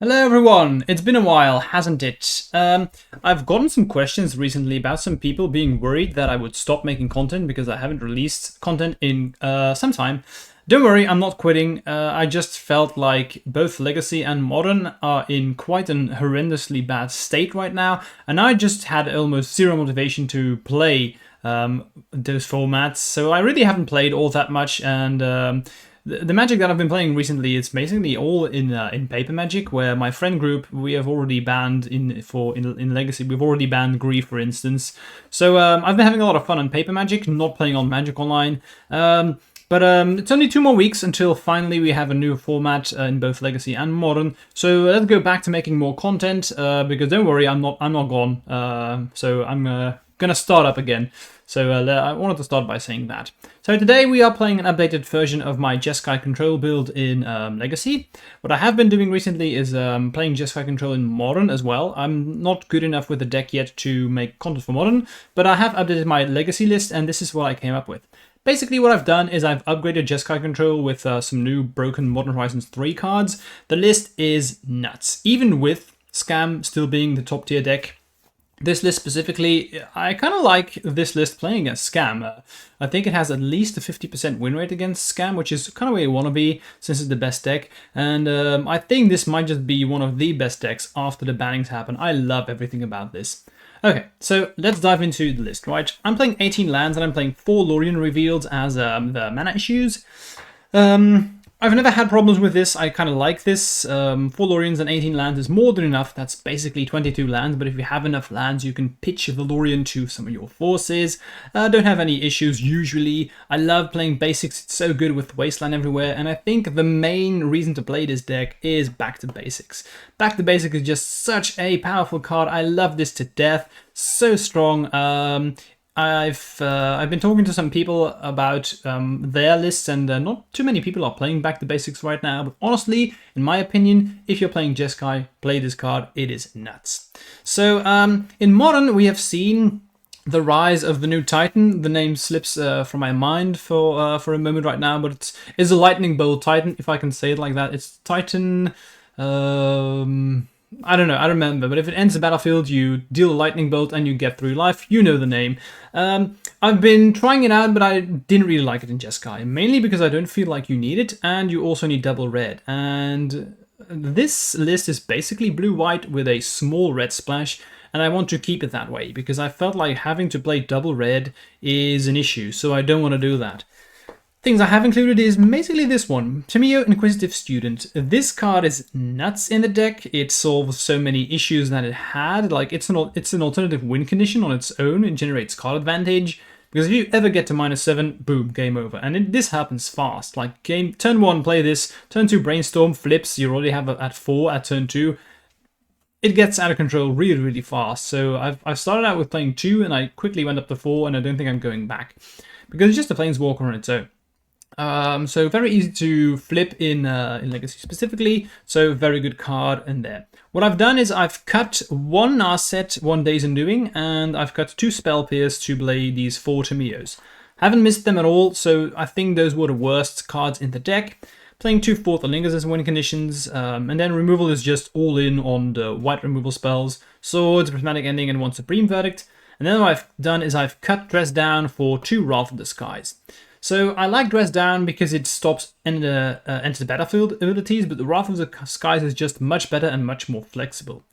Hello everyone, it's been a while, hasn't it? I've gotten some questions recently about some people being worried that I would stop making content because I haven't released content in some time. Don't worry, I'm not quitting. I just felt like both Legacy and Modern are in quite an horrendously bad state right now, and I just had almost zero motivation to play those formats, so I really haven't played all that much, and the Magic that I've been playing recently is basically all in paper Magic, where my friend group we have already banned in Legacy. We've already banned Grief, for instance. So I've been having a lot of fun on paper Magic, not playing on Magic Online. But it's only 2 more weeks until finally we have a new format in both Legacy and Modern. So let's go back to making more content because don't worry, I'm not gone. So I'm gonna start up again. So I wanted to start by saying that. So today we are playing an updated version of my Jeskai control build in Legacy. What I have been doing recently is playing Jeskai control in Modern as well. I'm not good enough with the deck yet to make content for Modern, but I have updated my Legacy list and this is what I came up with. Basically what I've done is I've upgraded Jeskai control with some new broken Modern Horizons 3 cards. The list is nuts, even with Scam still being the top tier deck. This list specifically, I kind of like this list playing against Scam. I think it has at least a 50% win rate against Scam, which is kind of where you want to be since it's the best deck. And I think this might just be one of the best decks after the bannings happen. I love everything about this. Okay, so let's dive into the list, right? I'm playing 18 lands and I'm playing 4 Lorien revealed as the mana issues. I've never had problems with this. I kind of like this. 4 Loriens and 18 lands is more than enough. That's basically 22 lands, but if you have enough lands, you can pitch the Lorien to some of your forces. Don't have any issues usually. I love playing basics. It's so good with Wasteland everywhere, and I think the main reason to play this deck is Back to Basics. Back to Basics is just such a powerful card. I love this to death. So strong. I've been talking to some people about their lists, and not too many people are playing Back to Basics right now. But honestly, in my opinion, if you're playing Jeskai, play this card. It is nuts. So in Modern, we have seen the rise of the new Titan. The name slips from my mind for a moment right now, but it's a Lightning Bolt Titan, if I can say it like that. It's Titan. I don't know, I remember, but if it ends the battlefield, you deal a lightning bolt and you get 3 life. You know the name. I've been trying it out, but I didn't really like it in Jeskai, mainly because I don't feel like you need it, and you also need double red. And this list is basically blue-white with a small red splash, and I want to keep it that way, because I felt like having to play double red is an issue, so I don't want to do that. Things I have included is basically this one, Tamio Inquisitive Student. This card is nuts in the deck. It solves so many issues that it had. Like it's an alternative win condition on its own. It generates card advantage. Because if you ever get to -7, boom, game over. And this happens fast. Like turn 1, play this. Turn 2, brainstorm, flips. You already have it at 4 at turn 2. It gets out of control really, really fast. So I've started out with playing 2 and I quickly went up to 4 and I don't think I'm going back. Because it's just a Planeswalker on its own. So very easy to flip in Legacy specifically, so very good card in there. What I've done is I've cut 1 Narset, 1 Days Undoing, and I've cut 2 Spell Pierce to play these 4 Tamios. Haven't missed them at all, so I think those were the worst cards in the deck. Playing 2 Forthalingers as win conditions, and then removal is just all in on the white removal spells, Swords, Prismatic Ending, and 1 Supreme Verdict. And then what I've done is I've cut Dress Down for 2 Wrath of the Skies. So I like Dress Down because it stops enter the battlefield abilities, but the Wrath of the Skies is just much better and much more flexible.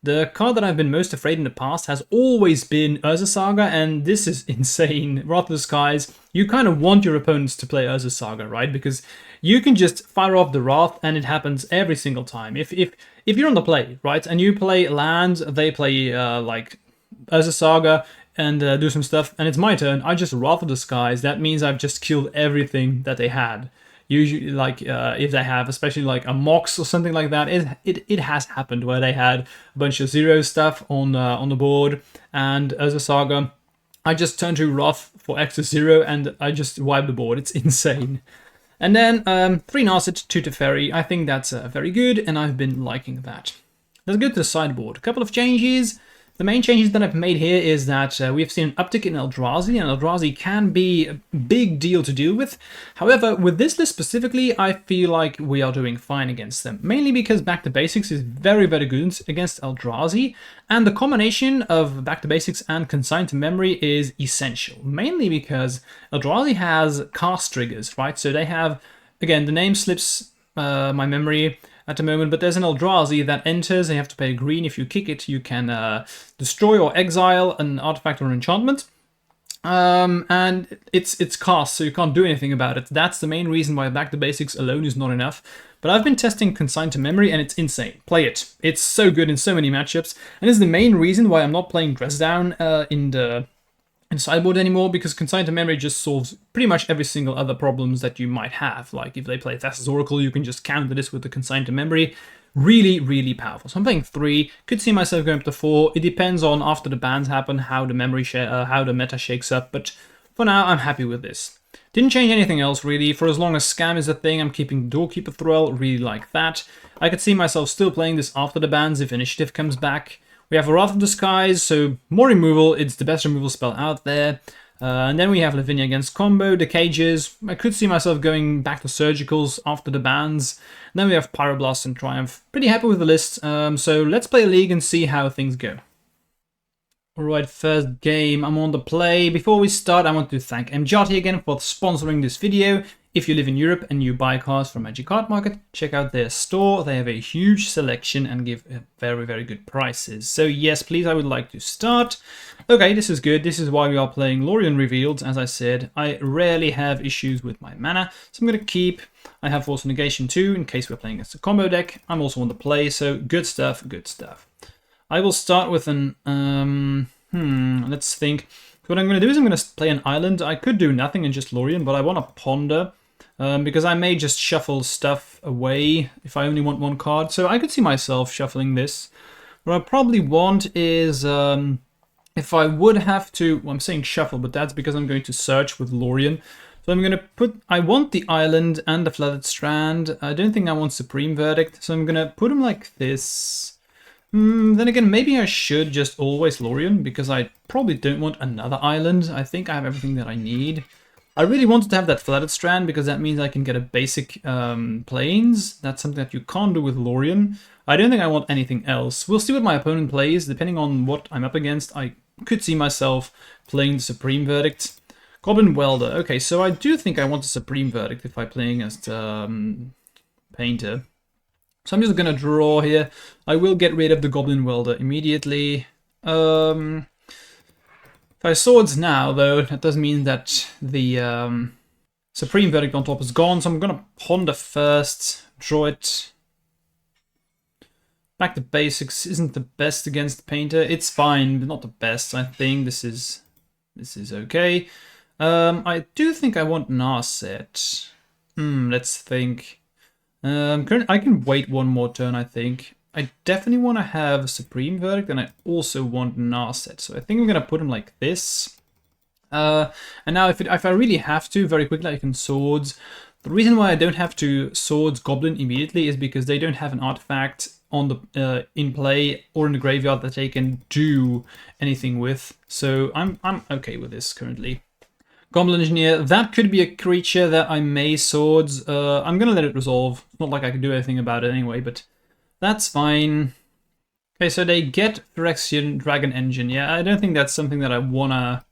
The card that I've been most afraid in the past has always been Urza Saga, and this is insane. Wrath of the Skies, you kind of want your opponents to play Urza Saga, right? Because you can just fire off the Wrath and it happens every single time. If you're on the play, right, and you play lands, they play like Urza Saga, and do some stuff, and it's my turn. I just Wrath of the Skies. That means I've just killed everything that they had. Usually, like if they have, especially like a Mox or something like that, it has happened where they had a bunch of 0 stuff on the board, and as a Saga, I just turn to Wrath for extra 0, and I just wipe the board. It's insane. And then 3 Narset, 2 Teferi. I think that's very good, and I've been liking that. Let's go to the sideboard. A couple of changes. The main changes that I've made here is that we've seen an uptick in Eldrazi, and Eldrazi can be a big deal to deal with. However, with this list specifically, I feel like we are doing fine against them. Mainly because Back to Basics is very, very good against Eldrazi, and the combination of Back to Basics and Consign to Memory is essential. Mainly because Eldrazi has cast triggers, right? So they have, again, the name slips my memory at the moment, but there's an Eldrazi that enters, and you have to pay green. If you kick it, you can destroy or exile an artifact or an enchantment. And it's cast, so you can't do anything about it. That's the main reason why Back to Basics alone is not enough. But I've been testing Consign to Memory, and it's insane. Play it. It's so good in so many matchups, and it's the main reason why I'm not playing Dress Down in sideboard anymore, because Consign to Memory just solves pretty much every single other problems that you might have. Like if they play Thassa's Oracle, you can just counter this with the Consign to Memory. Really, really powerful. So I'm playing 3. Could see myself going up to 4. It depends on after the bans happen how the how the meta shakes up. But for now, I'm happy with this. Didn't change anything else really. For as long as Scam is a thing, I'm keeping Doorkeeper Thrall. Really like that. I could see myself still playing this after the bans if Initiative comes back. We have a Wrath of the Skies, so more removal. It's the best removal spell out there. And then we have Lavinia against combo, the cages. I could see myself going back to Surgicals after the bans. And then we have Pyroblast and Triumph. Pretty happy with the list. So let's play a league and see how things go. Alright, first game, I'm on the play. Before we start, I want to thank MH3 again for sponsoring this video. If you live in Europe and you buy cards from Magic Card Market, check out their store. They have a huge selection and give very, very good prices. So yes, please, I would like to start. Okay, this is good. This is why we are playing Lorien Revealed. As I said, I rarely have issues with my mana, so I'm going to keep. I have Force Negation too, in case we're playing against a combo deck. I'm also on the play, so good stuff, good stuff. I will start with an, let's think. What I'm going to do is I'm going to play an island. I could do nothing and just Lorien, but I want to ponder. Because I may just shuffle stuff away if I only want one card. So I could see myself shuffling this. What I probably want is, if I would have to, well, I'm saying shuffle, but that's because I'm going to search with Lorien. So I'm going to put, I want the island and the Flooded Strand. I don't think I want Supreme Verdict, so I'm going to put them like this. Then again, maybe I should just always Lorien, because I probably don't want another island. I think I have everything that I need. I really wanted to have that Flooded Strand because that means I can get a basic plains. That's something that you can't do with Lorien. I don't think I want anything else. We'll see what my opponent plays. Depending on what I'm up against, I could see myself playing the Supreme Verdict. Goblin Welder. Okay, so I do think I want a Supreme Verdict if I'm playing as Painter. So I'm just going to draw here. I will get rid of the Goblin Welder immediately. If I swords now, though, that does mean that the Supreme Verdict on top is gone, so I'm going to ponder first, draw it. Back to Basics isn't the best against Painter. It's fine, but not the best. I think this is okay. I do think I want Narset. Let's think. I can wait one more turn, I think. I definitely want to have Supreme Verdict, and I also want Narset. So I think I'm going to put him like this. And now if I really have to, very quickly I can Swords. The reason why I don't have to Swords Goblin immediately is because they don't have an artifact on the in play or in the graveyard that they can do anything with. So I'm okay with this currently. Goblin Engineer, that could be a creature that I may Swords. I'm going to let it resolve. It's not like I can do anything about it anyway, but that's fine. Okay, so they get Phyrexian Dragon Engine. Yeah, I don't think that's something that I wanna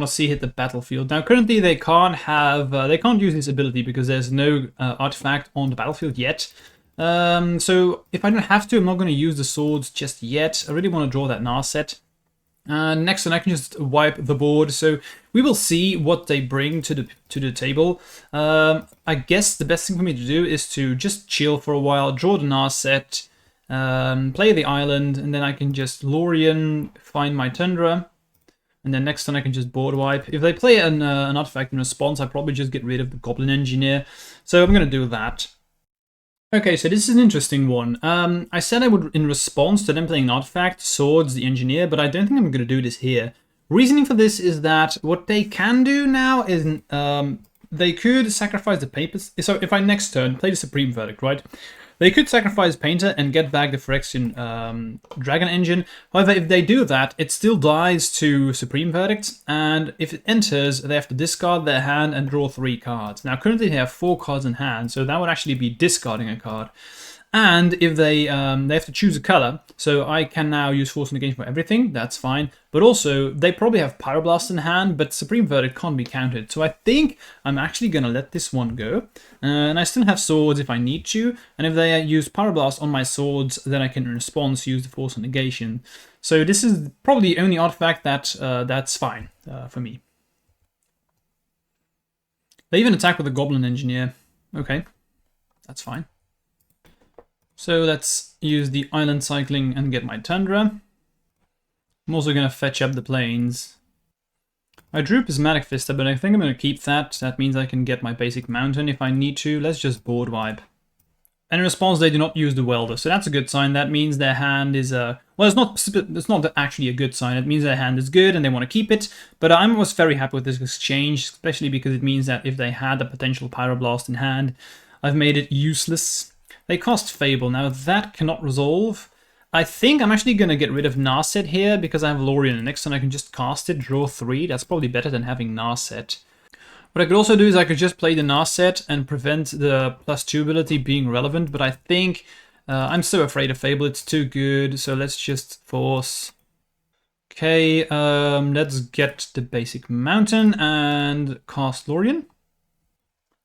see hit the battlefield. Now, currently they can't have they can't use this ability because there's no artifact on the battlefield yet. So if I don't have to, I'm not going to use the swords just yet. I really want to draw that Narset. Next turn I can just wipe the board, so we will see what they bring to the table. I guess the best thing for me to do is to just chill for a while, draw the Narset, play the island, and then I can just Lorien, find my Tundra, and then next turn I can just board wipe. If they play an artifact in response, I probably just get rid of the Goblin Engineer, so I'm going to do that. Okay, so this is an interesting one. I said I would, in response to them playing an artifact, Swords, the Engineer, but I don't think I'm going to do this here. Reasoning for this is that what they can do now is they could sacrifice the papers. So if I next turn play the Supreme Verdict, right? They could sacrifice Painter and get back the Phyrexian Dragon Engine. However, if they do that, it still dies to Supreme Verdict, and if it enters, they have to discard their hand and draw 3 cards. Now, currently they have 4 cards in hand, so that would actually be discarding a card. And if they have to choose a color, so I can now use Force Negation for everything, that's fine. But also, they probably have Pyroblast in hand, but Supreme Verdict can't be countered. So I think I'm actually going to let this one go. And I still have swords if I need to. And if they use Pyroblast on my swords, then I can in response use the Force Negation. So this is probably the only artifact that that's fine for me. They even attack with a Goblin Engineer. Okay, that's fine. So let's use the island cycling and get my Tundra. I'm also going to fetch up the plains. I drew Prismatic Vista, but I think I'm going to keep that. That means I can get my basic mountain if I need to. Let's just board wipe. And in response, they do not use the Welder, so that's a good sign. That means their hand is well, it's not actually a good sign. It means their hand is good and they want to keep it. But I was very happy with this exchange, especially because it means that if they had a potential Pyroblast in hand, I've made it useless. They cost Fable. Now that cannot resolve. I think I'm actually going to get rid of Narset here because I have Lorien next and I can just cast it, draw 3. That's probably better than having Narset. What I could also do is I could just play the Narset and prevent the +2 ability being relevant, but I think I'm so afraid of Fable, it's too good, so let's just force. Okay, let's get the basic mountain and cast Lorien.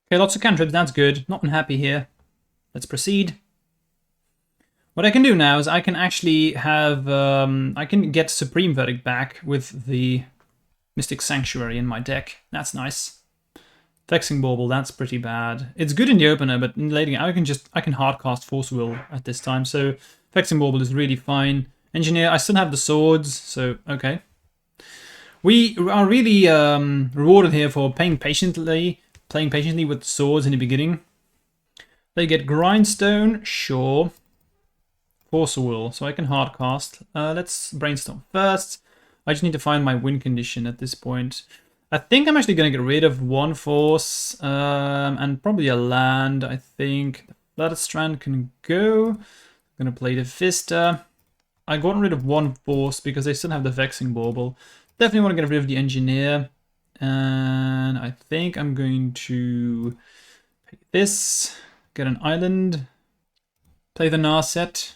Okay, lots of cantrips, that's good. Not unhappy here. Let's proceed. What I can do now is I can actually have, I can get Supreme Verdict back with the Mystic Sanctuary in my deck. That's nice. Vexing Bauble, that's pretty bad. It's good in the opener, but in late game, I can hardcast Force Will at this time, so Vexing Bauble is really fine. Engineer, I still have the swords, so okay. We are really rewarded here for playing patiently with the swords in the beginning. They get Grindstone, sure. Force Will, so I can hardcast. Let's brainstorm first. I just need to find my win condition at this point. I think I'm actually going to get rid of 1 force and probably a land. I think the Flooded Strand can go. I'm going to play the Vista. I got rid of 1 force because they still have the Vexing Bauble. Definitely want to get rid of the Engineer. And I think I'm going to play this. Get an island. Play the Narset.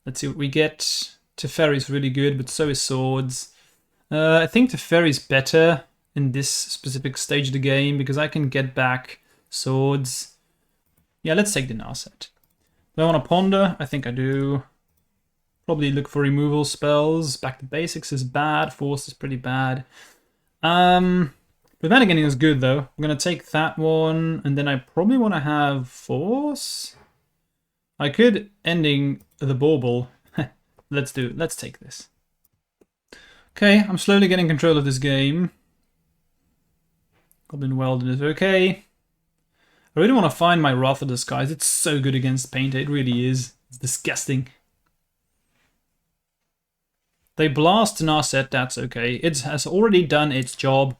Let's see what we get. Teferi's really good, but so is Swords. I think Teferi's better in this specific stage of the game because I can get back Swords. Yeah, let's take the Narset. Do I want to ponder? I think I do. Probably look for removal spells. Back to basics is bad. Force is pretty bad. Prismatic Ending is good though. I'm going to take that one, and then I probably want to have Force. I could Ending the Bauble. Let's take this. Okay, I'm slowly getting control of this game. Goblin Weldon is okay. I really want to find my Wrath of the Skies. It's so good against Painter, it really is. It's disgusting. They blast Narset, that's okay. It has already done its job.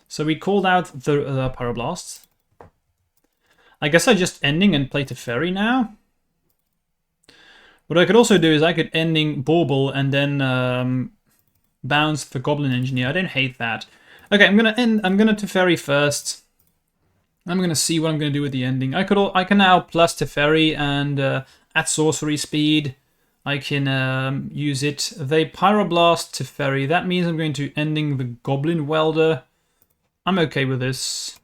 So we called out the Pyroblast. I guess I just Ending and play Teferi now. What I could also do is I could Ending Bauble and then bounce the Goblin Engineer. I don't hate that. Okay, I'm gonna Teferi first. I'm gonna see what I'm gonna do with the Ending. I can now plus Teferi and at sorcery speed. I can use it. They Pyroblast Teferi. That means I'm going to Ending the Goblin Welder. I'm okay with this.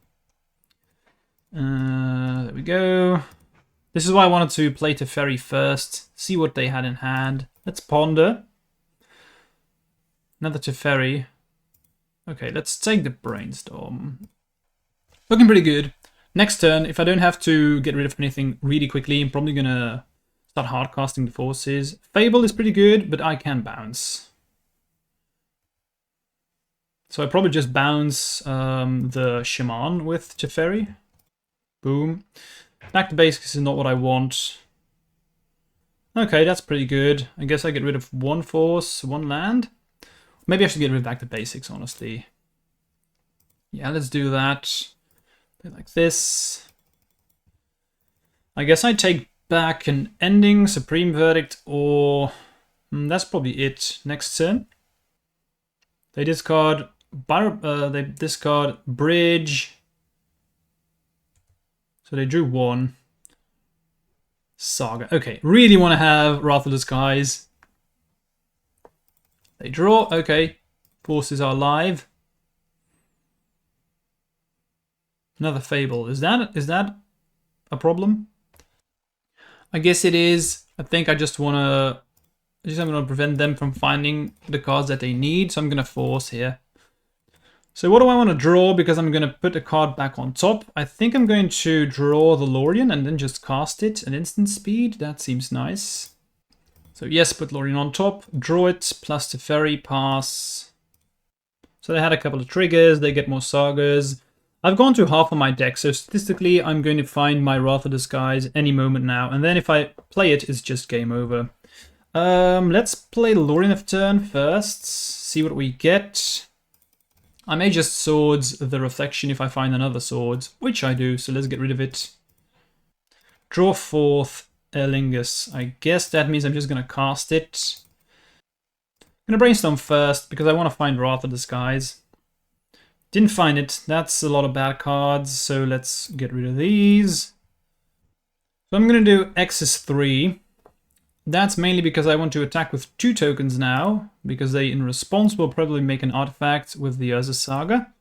There we go. This is why I wanted to play Teferi first. See what they had in hand. Let's ponder. Another Teferi. Okay, let's take the Brainstorm. Looking pretty good. Next turn, if I don't have to get rid of anything really quickly, I'm probably gonna start hardcasting the forces. Fable is pretty good, but I can bounce. So I probably just bounce the Shaman with Teferi. Boom. Back to basics is not what I want. Okay, that's pretty good. I guess I get rid of 1 force, 1 land. Maybe I should get rid of back to basics, honestly. Yeah, let's do that. Play like this. I guess I take back an Ending, Supreme Verdict, or... that's probably it. Next turn. They discard... they discard Bridge. So they drew 1. Saga. Okay, really want to have Wrath of the Skies. They draw. Okay. Forces are live. Another Fable. Is that a problem? I guess it is. I think I just want to prevent them from finding the cards that they need, so I'm going to force here. So what do I want to draw? Because I'm going to put a card back on top. I think I'm going to draw the Lorien and then just cast it at instant speed. That seems nice. So yes, put Lorien on top. Draw it, plus Teferi, pass. So they had a couple of triggers. They get more Sagas. I've gone to half of my deck, so statistically I'm going to find my Wrath of the Skies any moment now. And then if I play it, it's just game over. Let's play Lorien of turn first. See what we get. I may just Swords the Reflection if I find another Swords, which I do, so let's get rid of it. Draw 4th Erlingus. I guess that means I'm just going to cast it. I'm going to Brainstorm first, because I want to find Wrath of the Skies. Didn't find it. That's a lot of bad cards, so let's get rid of these. So I'm going to do X is 3. That's mainly because I want to attack with 2 tokens now, because they, in response, will probably make an artifact with the Urza Saga.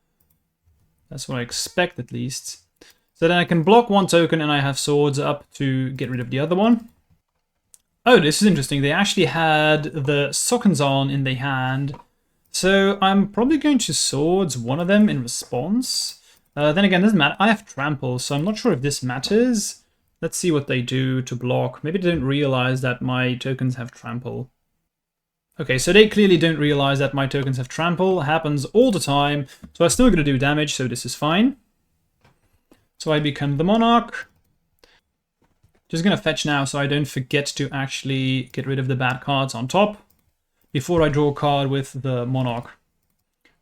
That's what I expect, at least. So then I can block 1 token and I have Swords up to get rid of the other one. Oh, this is interesting. They actually had the Sokenzan in their hand. So I'm probably going to Swords one of them in response. Then again, it doesn't matter. I have Trample, so I'm not sure if this matters. Let's see what they do to block. Maybe they don't realize that my tokens have Trample. Okay, so they clearly don't realize that my tokens have Trample. Happens all the time. So I'm still going to do damage, so this is fine. So I become the Monarch. Just going to fetch now so I don't forget to actually get rid of the bad cards on top before I draw a card with the Monarch.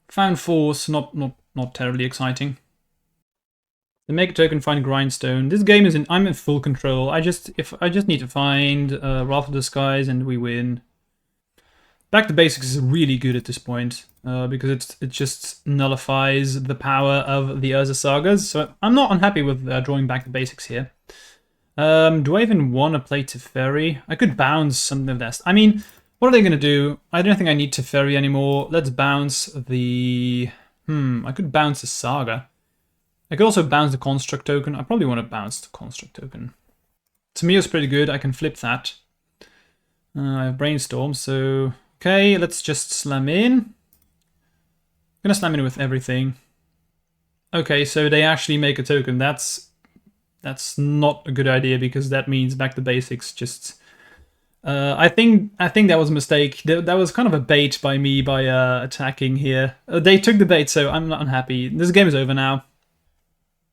Found Force, not terribly exciting. The make a token, find Grindstone. This game is I'm in full control. I just need to find Wrath of the Skies and we win. Back to Basics is really good at this point because it just nullifies the power of the Urza Sagas. So I'm not unhappy with drawing Back to Basics here. Do I even want to play Teferi? I could bounce something of this. I mean, what are they going to do? I don't think I need Teferi anymore. Let's bounce the... I could bounce the Saga. I could also bounce the Construct token. I probably want to bounce the Construct token. Tamiyo's pretty good. I can flip that. I have Brainstorm, so... Okay, let's just slam in. I'm going to slam in with everything. Okay, so they actually make a token. That's not a good idea because that means Back to Basics just... I think that was a mistake. That was kind of a bait by me by attacking here. They took the bait, so I'm not unhappy. This game is over now.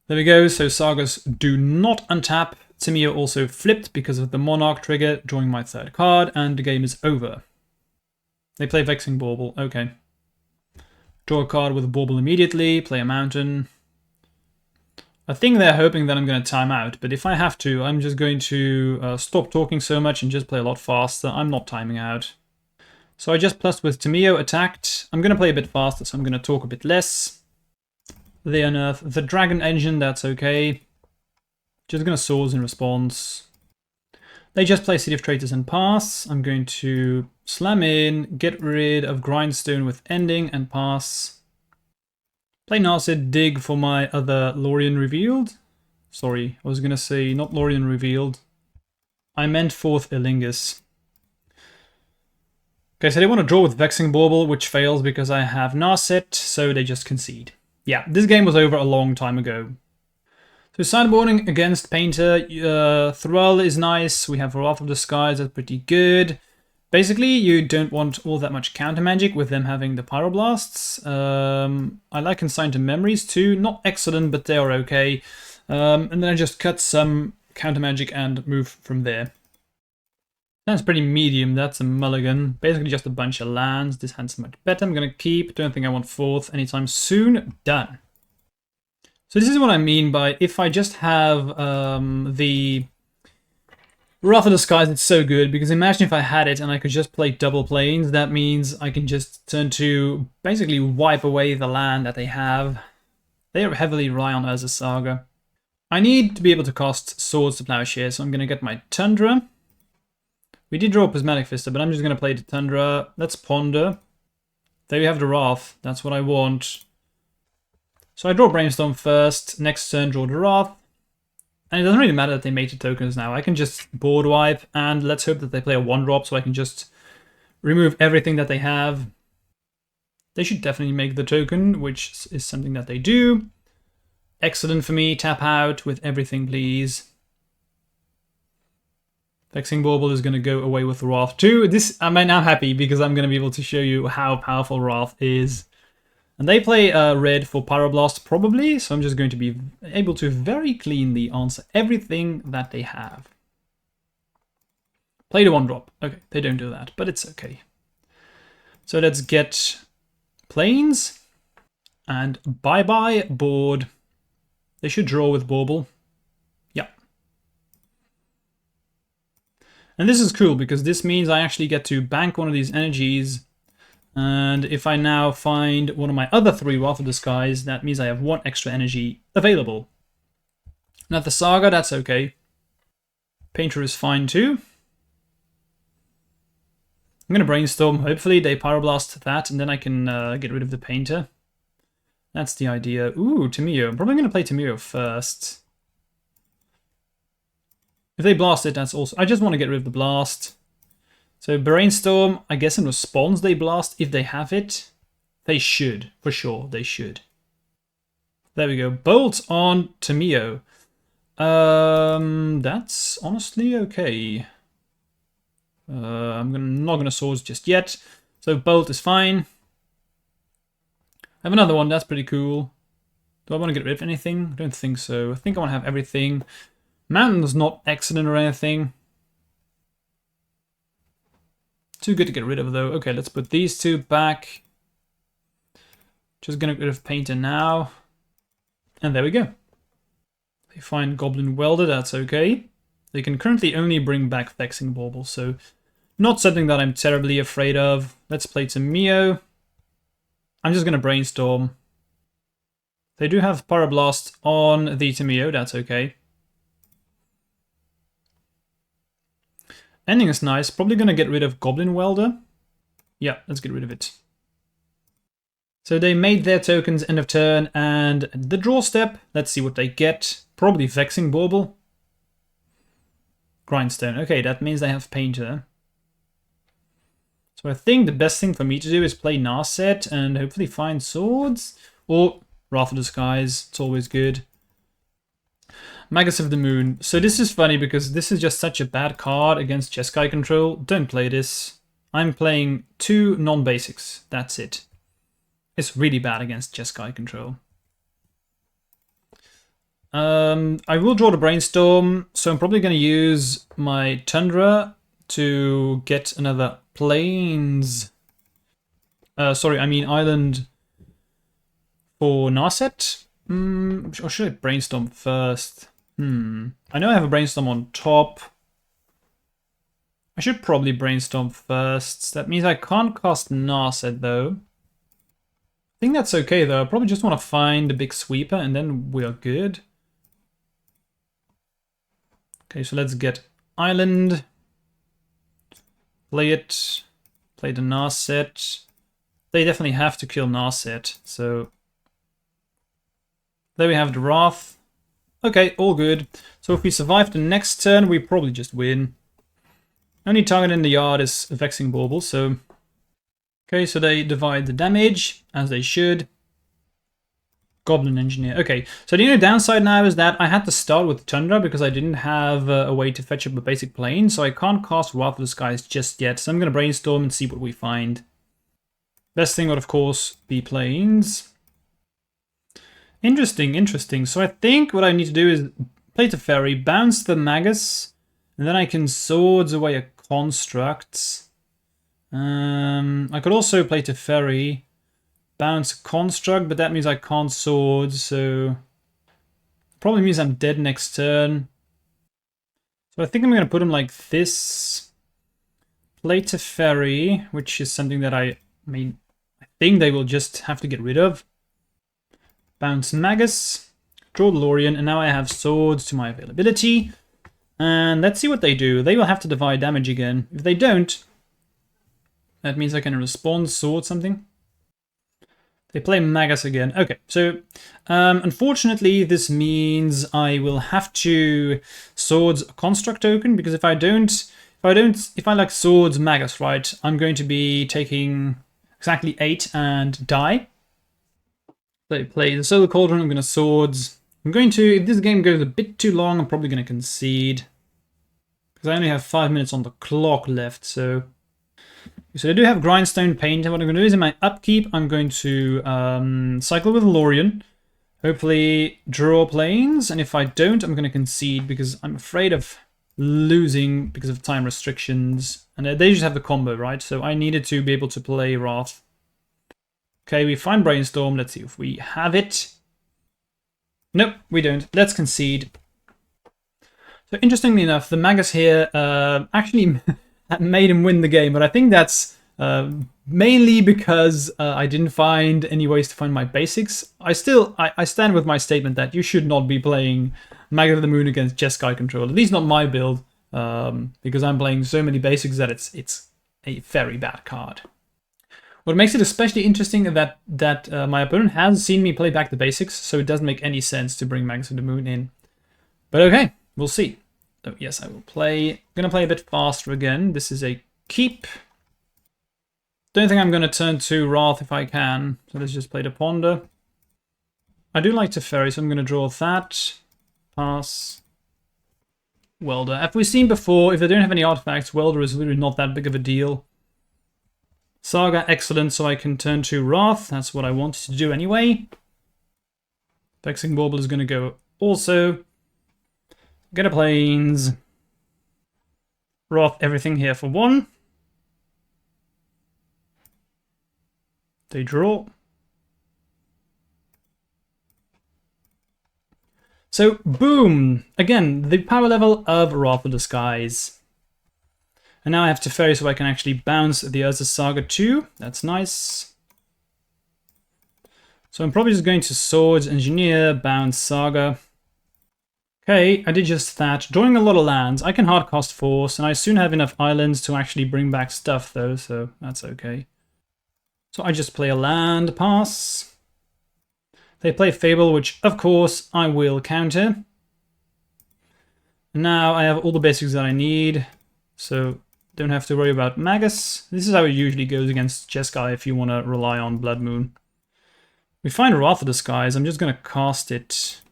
There we go, so Sagas do not untap. Tamiyo also flipped because of the Monarch trigger, drawing my 3rd card, and the game is over. They play Vexing Bauble, okay. Draw a card with a Bauble immediately, play a Mountain. I think they're hoping that I'm going to time out, but if I have to, I'm just going to stop talking so much and just play a lot faster. I'm not timing out. So I just plussed with Tamiyo, attacked. I'm going to play a bit faster, so I'm going to talk a bit less. They unearth the Dragon Engine, that's okay. Just going to Swords in response. They just play City of Traitors and pass. I'm going to slam in, get rid of Grindstone with Ending and pass. Play Narset, dig for my other Lorien Revealed. Sorry, I was going to say not Lorien Revealed. I meant 4th Erlingus. Okay, so they want to draw with Vexing Bauble, which fails because I have Narset, so they just concede. Yeah, this game was over a long time ago. So sideboarding against Painter, Thrall is nice, we have Wrath of the Skies, that's pretty good. Basically, you don't want all that much counter magic with them having the Pyroblasts. I like Consign to Memories too, not excellent, but they are okay. And then I just cut some counter magic and move from there. That's pretty medium, that's a mulligan. Basically just a bunch of lands. This hand's much better. I'm going to keep. Don't think I want 4th anytime soon. Done. So this is what I mean by if I just have the Wrath of the Skies, it's so good, because imagine if I had it and I could just play double planes. That means I can just turn to basically wipe away the land that they have. They heavily rely on Urza Saga. I need to be able to cast Swords to Plowshare, so I'm going to get my Tundra. We did draw Prismatic Vista, but I'm just going to play the Tundra. Let's Ponder. There we have the Wrath. That's what I want. So I draw Brainstorm first. Next turn, draw the Wrath. And it doesn't really matter that they made the tokens now. I can just board wipe, and let's hope that they play a 1-drop so I can just remove everything that they have. They should definitely make the token, which is something that they do. Excellent for me. Tap out with everything, please. Vexing Bauble is going to go away with Wrath too. I'm now happy because I'm going to be able to show you how powerful Wrath is. And they play red for Pyroblast probably, so I'm just going to be able to very cleanly answer everything that they have. Play the 1-drop. Okay, they don't do that, but it's okay. So let's get Plains and bye-bye board. They should draw with Bauble. Yeah. And this is cool because this means I actually get to bank one of these energies. And if I now find one of my other 3 Wrath of the Skies, that means I have 1 extra energy available. Now the Saga, that's okay. Painter is fine too. I'm going to Brainstorm. Hopefully they Pyroblast that, and then I can get rid of the Painter. That's the idea. Ooh, Tamio. I'm probably going to play Tamio first. If they blast it, that's also... I just want to get rid of the blast. So Brainstorm, I guess in response they blast if they have it. They should, for sure, they should. There we go. Bolt on Tamio. That's honestly okay. I'm not going to Swords just yet. So Bolt is fine. I have another one, that's pretty cool. Do I want to get rid of anything? I don't think so. I think I want to have everything. Mountain's not excellent or anything. Too good to get rid of though. Okay, let's put these 2 back. Just gonna get rid of Painter now. And there we go. They find Goblin Welder, that's okay. They can currently only bring back Vexing Bauble, so not something that I'm terribly afraid of. Let's play Tamio. I'm just gonna Brainstorm. They do have Pyroblast on the Tamio, that's okay. Ending is nice. Probably going to get rid of Goblin Welder. Yeah, let's get rid of it. So they made their tokens end of turn, and the draw step. Let's see what they get. Probably Vexing Bauble. Grindstone. Okay, that means they have Painter. So I think the best thing for me to do is play Narset and hopefully find Swords. Or Wrath of the Skies. It's always good. Magus of the Moon. So this is funny because this is just such a bad card against Jeskai control. Don't play this. I'm playing 2 non-basics. That's it. It's really bad against Jeskai control. I will draw the Brainstorm, so I'm probably going to use my Tundra to get another Plains. Sorry, I mean Island for Narset. Or should I Brainstorm first? I know I have a Brainstorm on top. I should probably Brainstorm first. That means I can't cast Narset though. I think that's okay though. I probably just want to find a big sweeper and then we are good. Okay, so let's get Island. Play it. Play the Narset. They definitely have to kill Narset, so... There we have the Wrath. Okay, all good. So if we survive the next turn, we probably just win. Only target in the yard is Vexing Bauble, so... Okay, so they divide the damage, as they should. Goblin Engineer. Okay, so the only downside now is that I had to start with Tundra because I didn't have a way to fetch up a basic plane, so I can't cast Wrath of the Skies just yet. So I'm going to Brainstorm and see what we find. Best thing would, of course, be planes. Interesting, interesting. So I think what I need to do is play Teferi, bounce the Magus, and then I can Swords away a Construct. I could also play Teferi, bounce a Construct, but that means I can't Swords, so... Probably means I'm dead next turn. So I think I'm going to put him like this. Play Teferi, which is something that I think they will just have to get rid of. Bounce Magus, draw Lorien, and now I have swords to my availability. And let's see what they do. They will have to divide damage again. If they don't, that means I can respawn sword something. They play Magus again. Okay, so unfortunately this means I will have to swords a construct token, because if I like swords Magus, right, I'm going to be taking exactly 8 and die. They play the Solar Cauldron, I'm going to swords. If this game goes a bit too long, I'm probably going to concede. Because I only have 5 minutes on the clock left, so I do have Grindstone Paint, and what I'm going to do is in my upkeep, I'm going to cycle with Lorien. Hopefully draw planes, and if I don't, I'm going to concede, because I'm afraid of losing because of time restrictions. And they just have the combo, right? So I needed to be able to play Wrath. Okay, we find Brainstorm. Let's see if we have it. Nope, we don't. Let's concede. So interestingly enough, the Magus here actually made him win the game, but I think that's mainly because I didn't find any ways to find my basics. I stand with my statement that you should not be playing Magus of the Moon against Jeskai control, at least not my build, because I'm playing so many basics that it's a very bad card. What makes it especially interesting is that my opponent has seen me play back the basics, so it doesn't make any sense to bring Magus of the Moon in. But okay, we'll see. So yes, I will play. I'm going to play a bit faster again. This is a keep. Don't think I'm going to turn to Wrath if I can. So let's just play the Ponder. I do like Teferi, so I'm going to draw that. Pass. Welder. As we've seen before, if they don't have any artifacts, Welder is really not that big of a deal. Saga, excellent, so I can turn to Wrath. That's what I wanted to do anyway. Vexing Bauble is going to go also. Get a planes. Wrath everything here for 1. They draw. So, boom! Again, the power level of Wrath of the Skies. And now I have Teferi so I can actually bounce the Urza Saga too. That's nice. So I'm probably just going to Swords, Engineer, bounce Saga. Okay, I did just that. Drawing a lot of lands. I can hardcast Force, and I soon have enough islands to actually bring back stuff though, so that's okay. So I just play a land, pass. They play Fable, which of course I will counter. And now I have all the basics that I need, so don't have to worry about Magus. This is how it usually goes against Jeskai if you want to rely on Blood Moon. We find Wrath of the Skies. I'm just going to cast it.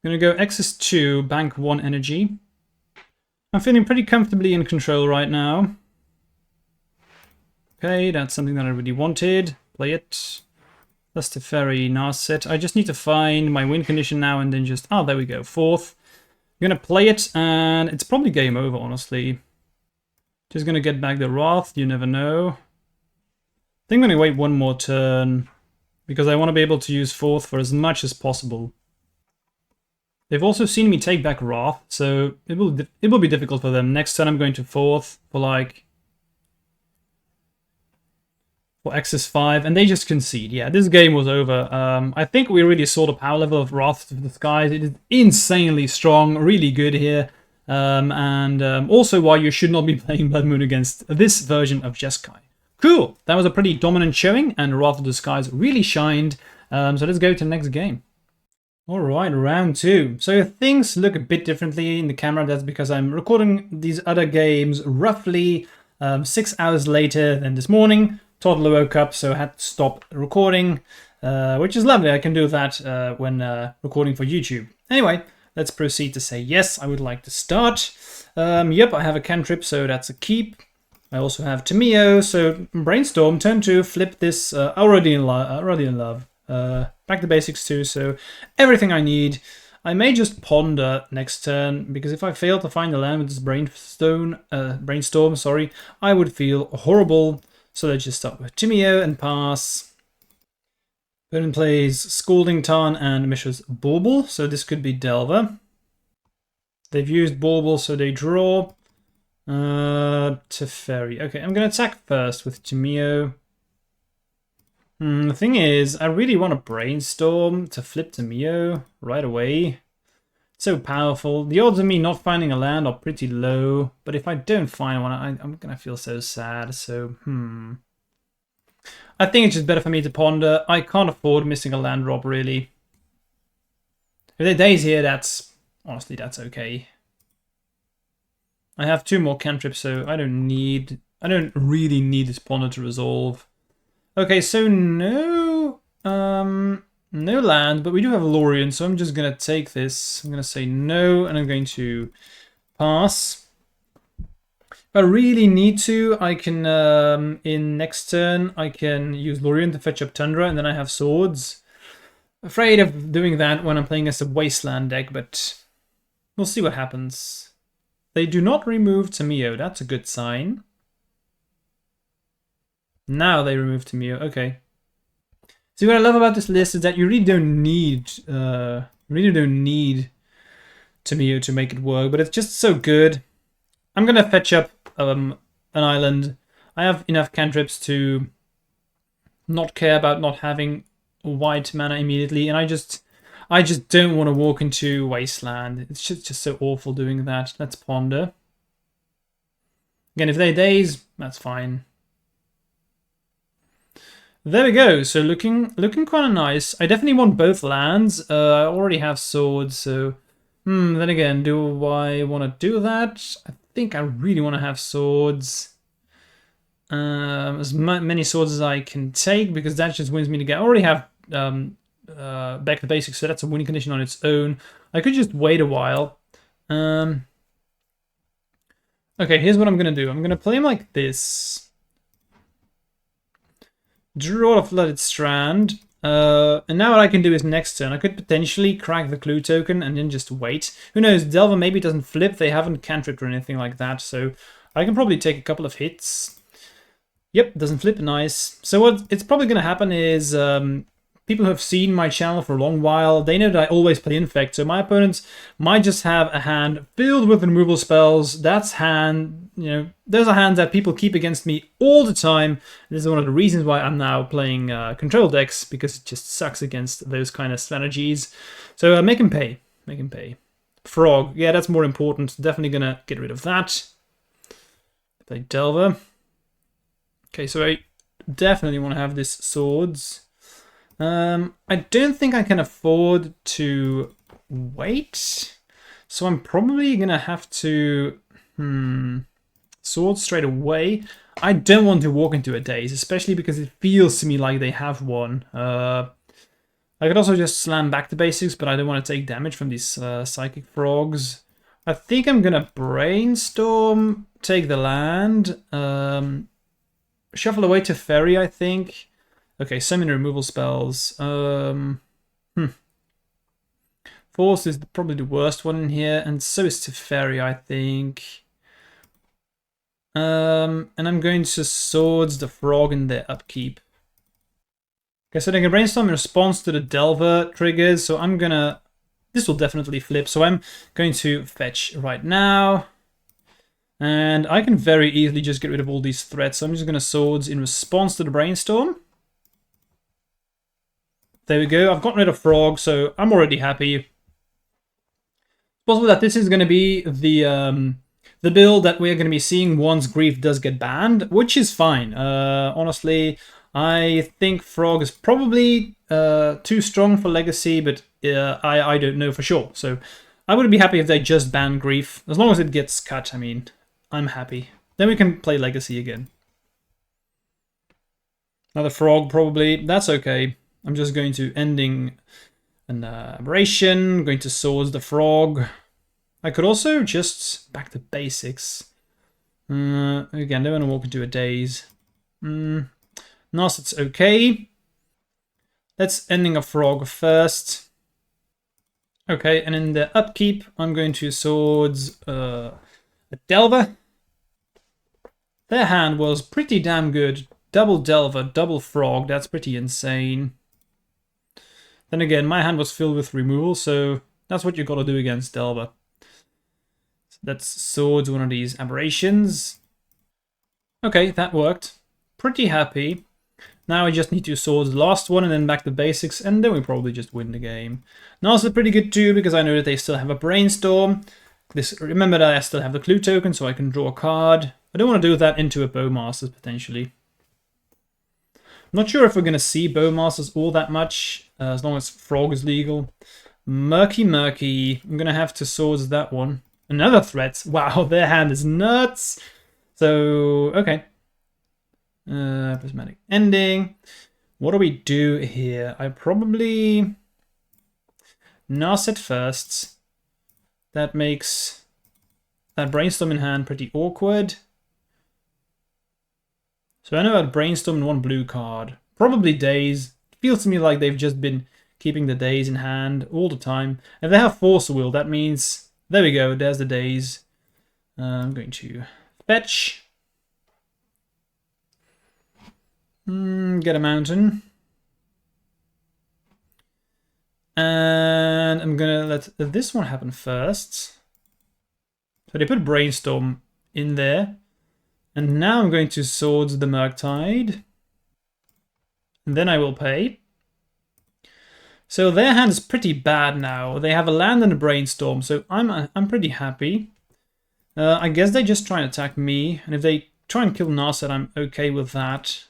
I'm going to go X's 2, bank 1 energy. I'm feeling pretty comfortably in control right now. Okay, that's something that I really wanted. Play it. That's Teferi, Narset. I just need to find my win condition now and then just... Oh, there we go. 4th. I'm going to play it, and it's probably game over, honestly. Just going to get back the Wrath, you never know. I think I'm going to wait one more turn, because I want to be able to use 4th for as much as possible. They've also seen me take back Wrath, so it will be difficult for them. Next turn I'm going to 4th for X's 5, and they just concede. Yeah, this game was over. I think we really saw the power level of Wrath of the Skies. It is insanely strong, really good here. Also why you should not be playing Blood Moon against this version of Jeskai. Cool! That was a pretty dominant showing, and Wrath of the Skies really shined. So let's go to the next game. Alright, round 2. So things look a bit differently in the camera. That's because I'm recording these other games roughly 6 hours later than this morning. Toddler woke up, so I had to stop recording, which is lovely. I can do that when recording for YouTube. Anyway, let's proceed to say yes, I would like to start. Yep, I have a cantrip, so that's a keep. I also have Tameo, so Brainstorm, turn 2, flip this, already in love. Back the basics too, so everything I need. I may just ponder next turn, because if I fail to find the land with this brainstorm, sorry, I would feel horrible. So let's just start with Timeo and pass. Opponent plays Scalding Tarn and Mishra's Bauble, so this could be Delver. They've used Bauble, so they draw. Teferi. Okay, I'm gonna attack first with Tamio. The thing is, I really want to brainstorm to flip Tamio right away. It's so powerful. The odds of me not finding a land are pretty low, but if I don't find one, I'm gonna feel so sad. So, I think it's just better for me to ponder. I can't afford missing a land drop, really. If there are days here, honestly, that's okay. I have 2 more cantrips, so I don't really need this ponder to resolve. Okay, so no land, but we do have Lorien, so I'm just gonna take this. I'm gonna say no, and I'm going to pass. If I really need to, I can, in next turn, I can use Lorien to fetch up Tundra, and then I have swords. Afraid of doing that when I'm playing as a Wasteland deck, but we'll see what happens. They do not remove Tamio, that's a good sign. Now they remove Tamio, okay. See, what I love about this list is that you really don't need Tamio to make it work, but it's just so good. I'm gonna fetch up an island. I have enough cantrips to not care about not having white mana immediately, and I just don't want to walk into Wasteland. It's just so awful doing that. Let's ponder. Again, if they daze, that's fine. There we go. So looking kind of nice. I definitely want both lands. I already have swords, so then again, do I want to do that? I think I really want to have swords. As many swords as I can take, because that just wins me the game. I already have back to basics, so that's a winning condition on its own. I could just wait a while. Okay, here's what I'm gonna do. I'm gonna play him like this. Draw a Flooded Strand. And now what I can do is next turn, I could potentially crack the Clue token and then just wait. Who knows, Delver maybe doesn't flip, they haven't cantripped or anything like that, so I can probably take a couple of hits. Yep, doesn't flip, nice. So what it's probably going to happen is people who have seen my channel for a long while, they know that I always play Infect, so my opponents might just have a hand filled with removal spells. Those are hands that people keep against me all the time. This is one of the reasons why I'm now playing control decks, because it just sucks against those kind of strategies. So make him pay. Make him pay. Frog, yeah, that's more important. Definitely gonna get rid of that. Play Delver. Okay, so I definitely want to have this swords. I don't think I can afford to wait, so I'm probably gonna have to swords straight away. I don't want to walk into a daze, especially because it feels to me like they have one. I could also just slam back to basics, but I don't want to take damage from these psychic frogs. I think I'm gonna brainstorm, take the land, shuffle away to Ferry, I think. Okay, summon removal spells. Force is probably the worst one in here, and so is Teferi, I think. And I'm going to Swords the Frog in their upkeep. Okay, so they can brainstorm in response to the Delver triggers, so I'm gonna... This will definitely flip, so I'm going to fetch right now. And I can very easily just get rid of all these threats, so I'm just gonna Swords in response to the Brainstorm. There we go, I've gotten rid of Frog, so I'm already happy. It's possible that this is going to be the build that we're going to be seeing once Grief does get banned, which is fine. Honestly, I think Frog is probably too strong for Legacy, but I don't know for sure. So I would be happy if they just ban Grief. As long as it gets cut, I mean, I'm happy. Then we can play Legacy again. Another Frog, probably. That's okay. I'm just going to ending an aberration, going to Swords the Frog. I could also just back to basics. Again, don't want to walk into a daze. Nas, it's okay. Let's ending a Frog first. Okay, and in the upkeep, I'm going to Swords a Delver. Their hand was pretty damn good. Double Delver, double Frog, that's pretty insane. Then again, my hand was filled with removal, so that's what you gotta do against Delver. Let's swords one of these aberrations. Okay, that worked. Pretty happy. Now I just need to swords the last one and then back to basics, and then we probably just win the game. Nars is pretty good too, because I know that they still have a brainstorm. Remember that I still have the clue token, so I can draw a card. I don't want to do that into a Bowmasters, potentially. I'm not sure if we're going to see Bowmasters all that much, as long as Frog is legal. Murky. I'm going to have to swords that one. Another threat. Wow, their hand is nuts. So, okay. Prismatic Ending. What do we do here? I probably Narset first. That makes that Brainstorm in hand pretty awkward. So I know I'd Brainstorm in one blue card. Probably Daze. It feels to me like they've just been keeping the Daze in hand all the time. If they have Force Will, that means... There we go, there's the Daze. I'm going to fetch. Get a mountain. And I'm gonna let this one happen first. So they put Brainstorm in there. And now I'm going to Swords the Murktide. And then I will pay. So their hand is pretty bad now. They have a land and a Brainstorm, so I'm pretty happy. I guess they just try and attack me, and if they try and kill Narset, I'm okay with that.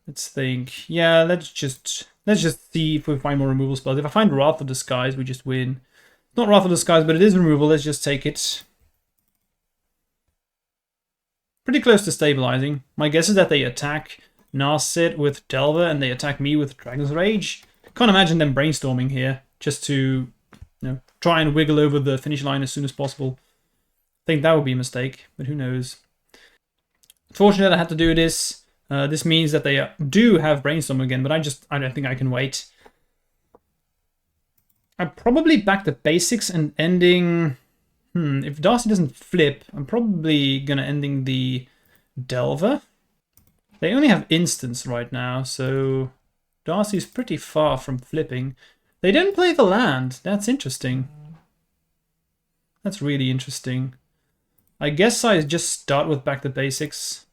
Let's think. Yeah, let's just see if we find more removal spells. If I find Wrath of Disguise, we just win. Not Wrath of Disguise, but it is removal. Let's just take it. Pretty close to stabilizing. My guess is that they attack Narset with Delver and they attack me with Dragon's Rage. Can't imagine them brainstorming here just to, try and wiggle over the finish line as soon as possible. I think that would be a mistake, but who knows. Fortunate I had to do this. This means that they do have Brainstorm again, but I don't think I can wait. I'm probably back to basics and ending... if Darcy doesn't flip, I'm probably gonna ending the Delver. They only have instants right now, so Darcy's pretty far from flipping. They don't play the land. That's interesting. That's really interesting. I guess I just start with back to basics.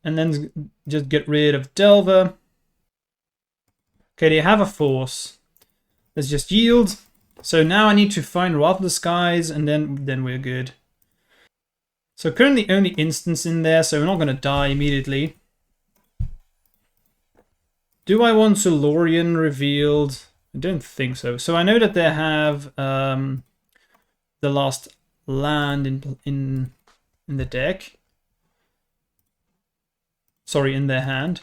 And then just get rid of Delver. Okay, they have a force. Let's just yield. So now I need to find Wrath of the Skies, and then we're good. So currently only instants in there, so we're not going to die immediately. Do I want Solorian revealed? I don't think so. So I know that they have the last land in the deck. Sorry, in their hand.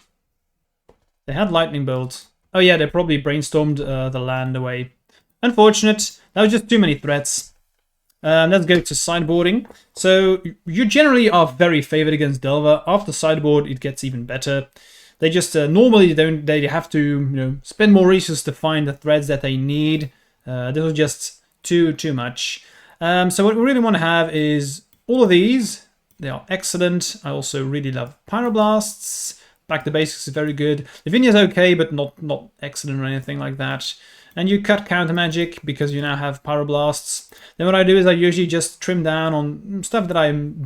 They had Lightning Bolt. Oh yeah, they probably brainstormed the land away. Unfortunate. That was just too many threats. Let's go to sideboarding. So you generally are very favored against Delver. After sideboard, it gets even better. They just normally they have to spend more resources to find the threads that they need. This was just too much. So what we really want to have is all of these. They are excellent. I also really love Pyroblasts. Back to basics is very good. Lavinia's okay, but not excellent or anything like that. And you cut counter magic because you now have Pyroblasts. Then what I do is I usually just trim down on stuff that I'm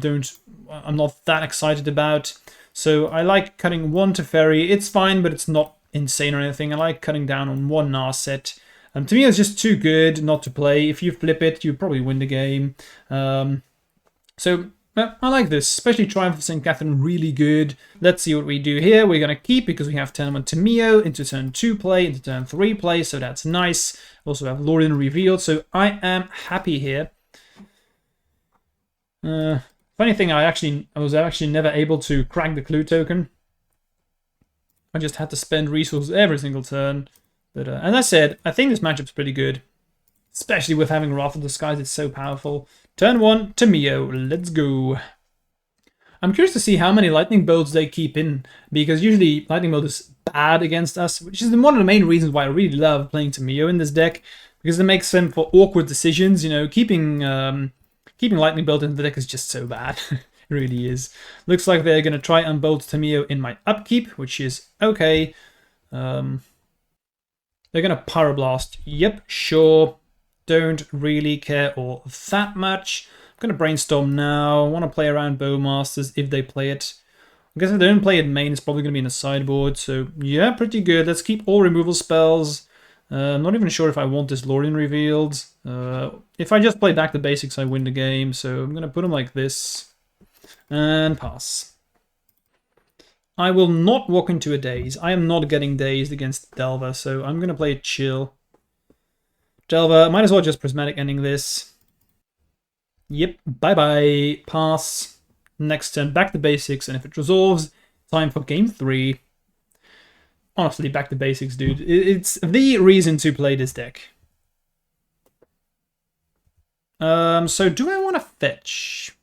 not that excited about. So I like cutting one Teferi. It's fine, but it's not insane or anything. I like cutting down on one Narset. To me, it's just too good not to play. If you flip it, you probably win the game. So I like this, especially Triumph of St. Catherine, really good. Let's see what we do here. We're going to keep because we have turn 1 Tamio into turn 2 play, into turn 3 play, so that's nice. Also have Lorien revealed, so I am happy here. Funny thing, I was actually never able to crack the clue token. I just had to spend resources every single turn. But as I said, I think this matchup's pretty good. Especially with having Wrath of the Skies, it's so powerful. Turn 1, Tamio, let's go. I'm curious to see how many Lightning Bolts they keep in, because usually Lightning Bolt is bad against us, which is one of the main reasons why I really love playing Tamio in this deck, because it makes them for awkward decisions. Keeping Lightning Bolt in the deck is just so bad. It really is. Looks like they're going to try and bolt Tamio in my upkeep, which is okay. They're going to Pyroblast. Yep, sure. don't really care all that much. I'm going to brainstorm now. I want to play around Bowmasters if they play it. I guess if they don't play it main, it's probably going to be in the sideboard. So yeah, pretty good. Let's keep all removal spells. I'm not even sure if I want this Lorien revealed. If I just play back the basics, I win the game. So I'm going to put them like this. And pass. I will not walk into a daze. I am not getting dazed against Delver, so I'm going to play it chill. Delver, might as well just Prismatic Ending this. Yep, bye-bye. Pass. Next turn, back to basics, and if it resolves, time for game 3. Honestly, back to basics, dude. It's the reason to play this deck. So do I want to fetch?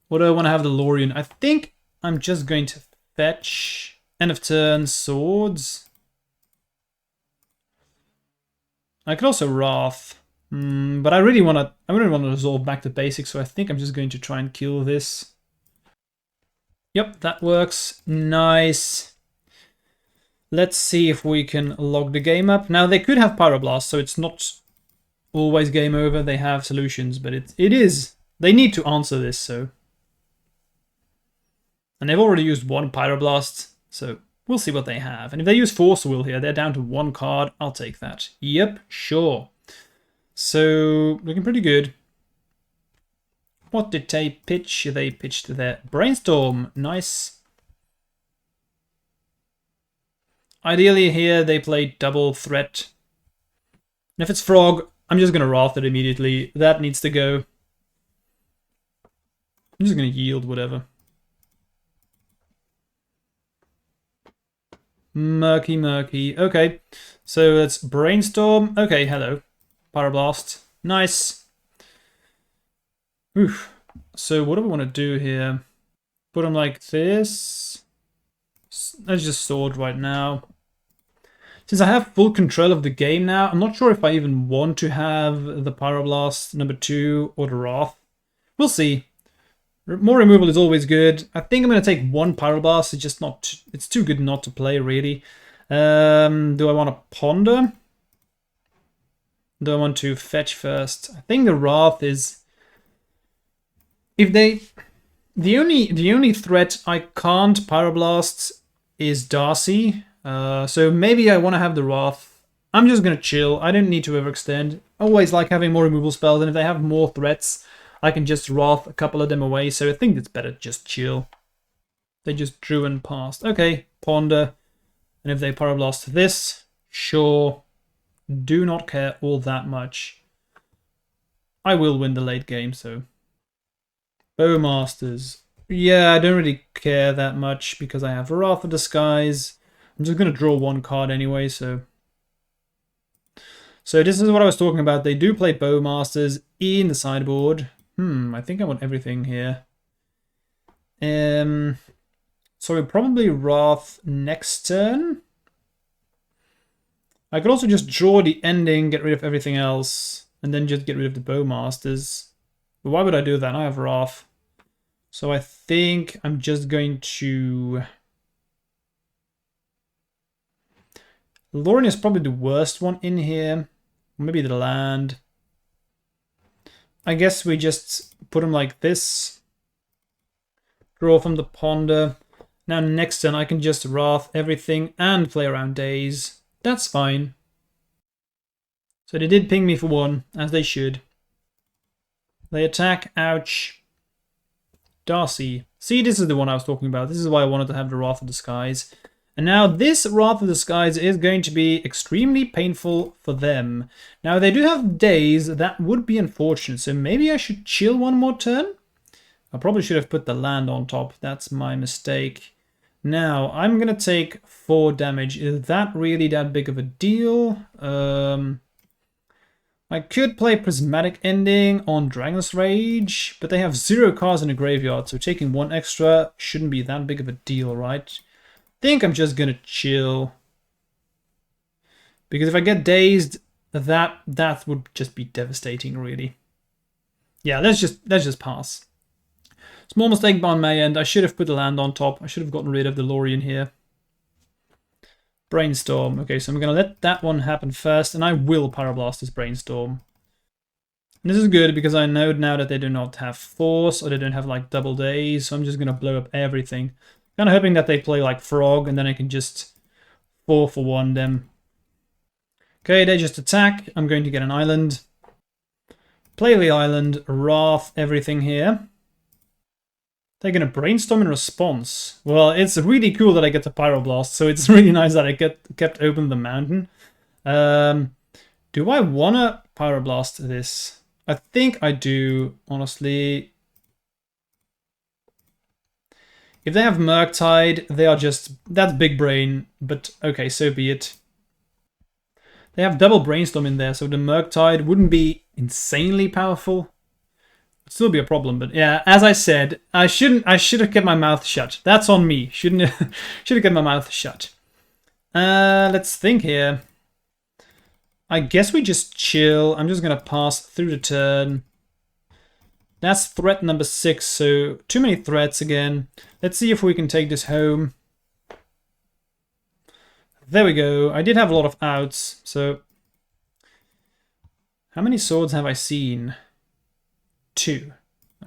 Or do I want to have the Lorien? I think I'm just going to fetch. End of turn, swords. I could also Wrath. But I really want to resolve back to basics, so I think I'm just going to try and kill this. Yep, that works. Nice. Let's see if we can log the game up. Now, they could have Pyroblast, so it's not always game over. They have solutions, but it is. They need to answer this, so. And they've already used one Pyroblast, so we'll see what they have. And if they use Force Will here, they're down to 1 card. I'll take that. Yep, sure. So, looking pretty good. What did they pitch? They pitched their Brainstorm. Nice. Ideally here, they play double threat. And if it's Frog, I'm just going to Wrath it immediately. That needs to go. I'm just going to yield whatever. Murky, murky. Okay, so let's Brainstorm. Okay, hello. Pyroblast. Nice. Oof. So what do we want to do here? Put them like this. Let's just Sword right now. Since I have full control of the game now, I'm not sure if I even want to have the Pyroblast number 2 or the Wrath. We'll see. More removal is always good. I think I'm going to take 1 Pyroblast. It's just not... It's too good not to play, really. Do I want to Ponder? Do I want to fetch first? I think the Wrath is... If they... The only threat I can't Pyroblast is Darcy. So maybe I want to have the Wrath. I'm just going to chill. I don't need to overextend. I always like having more removal spells, and if they have more threats, I can just Wrath a couple of them away, so I think it's better just chill. They just drew and passed. Okay, Ponder. And if they Pyroblast this, sure. Do not care all that much. I will win the late game, so. Bowmasters. Yeah, I don't really care that much because I have Wrath of Disguise. I'm just going to draw 1 card anyway, so. So this is what I was talking about. They do play Bowmasters in the sideboard. I think I want everything here. So we'll probably Wrath next turn. I could also just draw the ending, get rid of everything else, and then just get rid of the Bowmasters. But why would I do that? I have Wrath. So I think I'm just going to... Lorien is probably the worst one in here. Maybe the land. I guess we just put them like this. Draw from the Ponder. Now next turn I can just Wrath everything and play around Daze. That's fine. So they did ping me for 1, as they should. They attack, ouch. Darcy. See, this is the one I was talking about. This is why I wanted to have the Wrath of Disguise. And now this Wrath of Disguise is going to be extremely painful for them. Now they do have Daze, that would be unfortunate, so maybe I should chill 1 more turn? I probably should have put the land on top, that's my mistake. Now, I'm going to take 4 damage. Is that really that big of a deal? I could play Prismatic Ending on Dragon's Rage, but they have 0 cards in the graveyard, so taking 1 extra shouldn't be that big of a deal, right? I think I'm just gonna chill. Because if I get dazed, that would just be devastating, really. Yeah, let's just pass. Small mistake on my end. I should have put the land on top. I should have gotten rid of the Lorien here. Brainstorm. Okay, so I'm gonna let that one happen first, and I will Pyroblast this Brainstorm. And this is good because I know now that they do not have Force, or they don't have like double days, so I'm just gonna blow up everything. Kind of hoping that they play like Frog, and then I can just 4-for-1 them. Okay, they just attack. I'm going to get an island. Play the island, Wrath everything here. They're gonna Brainstorm in response. Well, it's really cool that I get the Pyroblast, so it's really nice that I kept open the mountain. Do I wanna Pyroblast this? I think I do, honestly. If they have Murktide, they are just... That's big brain, but okay, so be it. They have double Brainstorm in there, so the Murktide wouldn't be insanely powerful. It'd still be a problem, but yeah, as I said, I should have kept my mouth shut. That's on me. Should have kept my mouth shut. Let's think here. I guess we just chill. I'm just gonna pass through the turn. That's threat number 6, so too many threats again. Let's see if we can take this home. There we go. I did have a lot of outs, so... How many swords have I seen? 2.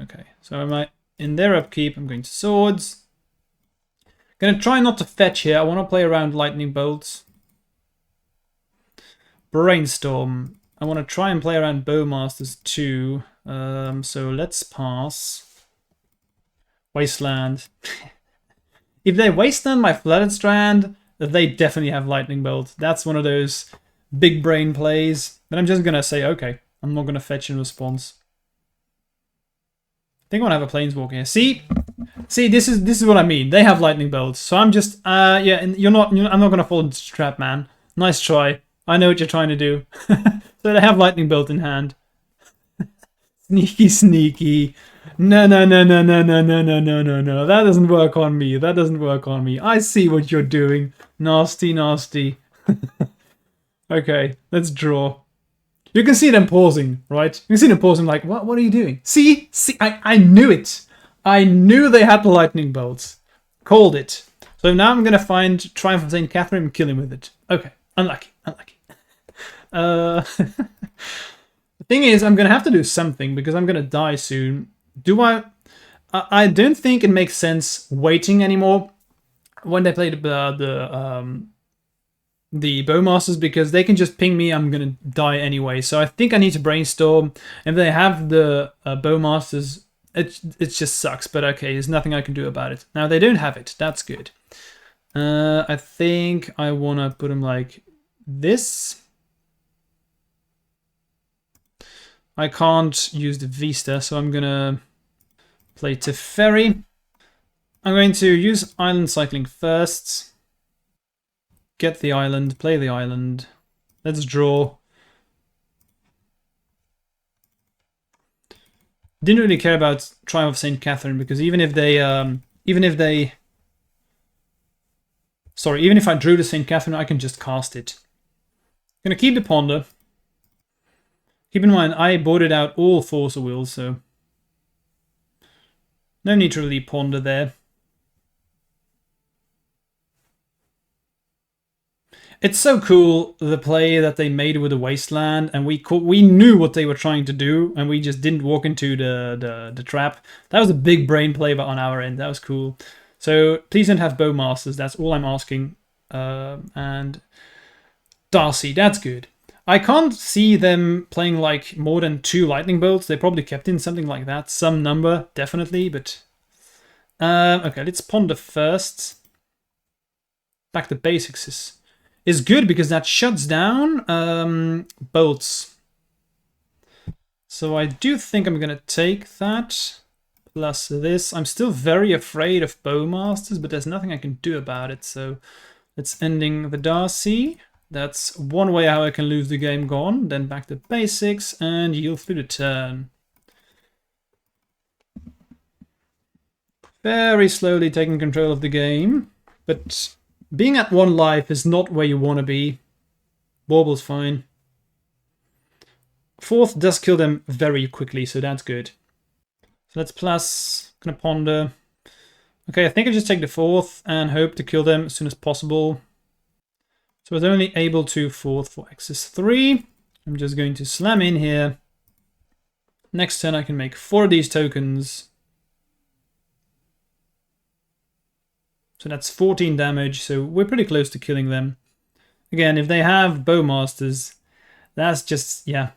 Okay, so am I in their upkeep? I'm going to swords. Gonna try not to fetch here. I want to play around lightning bolts. Brainstorm. I want to try and play around Bowmasters too. So let's pass. Wasteland. If they wasteland my Flooded Strand, they definitely have lightning bolt. That's one of those big brain plays. But I'm just gonna say, okay, I'm not gonna fetch in response. I think I want to have a Planeswalker here. See, this is what I mean. They have lightning bolts, so I'm just yeah. And I'm not gonna fall into the trap, man. Nice try. I know what you're trying to do. So they have lightning bolt in hand. Sneaky, sneaky. No. That doesn't work on me. That doesn't work on me. I see what you're doing. Nasty, nasty. Okay, let's draw. You can see them pausing, right? You can see them pausing like, what are you doing? See, I knew it. I knew they had the lightning bolts. Called it. So now I'm going to find Triumph of St. Catherine and kill him with it. Okay, unlucky. The thing is, I'm going to have to do something because I'm going to die soon. Do I? I don't think it makes sense waiting anymore when they play the Bowmasters, because they can just ping me, I'm gonna die anyway. So I think I need to Brainstorm. If they have the Bowmasters, it just sucks, but okay, there's nothing I can do about it. Now they don't have it, that's good. I think I want to put them like this. I can't use the Vista, so I'm gonna play Teferi. I'm going to use Island Cycling first. Get the island, play the island. Let's draw. Didn't really care about Triumph of St. Catherine because even if I drew the St. Catherine, I can just cast it. Gonna keep the Ponder. Keep in mind, I boarded out all Force of Will, so no need to really ponder there. It's so cool, the play that they made with the Wasteland, and we knew what they were trying to do, and we just didn't walk into the trap. That was a big brain play on our end. That was cool. So please don't have Bowmasters. That's all I'm asking. And Darcy, that's good. I can't see them playing like more than 2 lightning bolts. They probably kept in something like that, some number definitely. But okay, let's ponder first. Back to basics is good because that shuts down bolts. So I do think I'm gonna take that plus this. I'm still very afraid of Bowmasters, but there's nothing I can do about it. So let's ending the Darcy. That's one way how I can lose the game gone. Then back to basics and yield through the turn. Very slowly taking control of the game, but being at 1 life is not where you want to be. Warble's fine. 4th does kill them very quickly, so that's good. So let's plus, gonna ponder. Okay, I think I just take the 4th and hope to kill them as soon as possible. So it's only able to fourth for Axis 3. I'm just going to slam in here. Next turn I can make 4 of these tokens. So that's 14 damage, so we're pretty close to killing them. Again, if they have Bowmasters, that's just, yeah.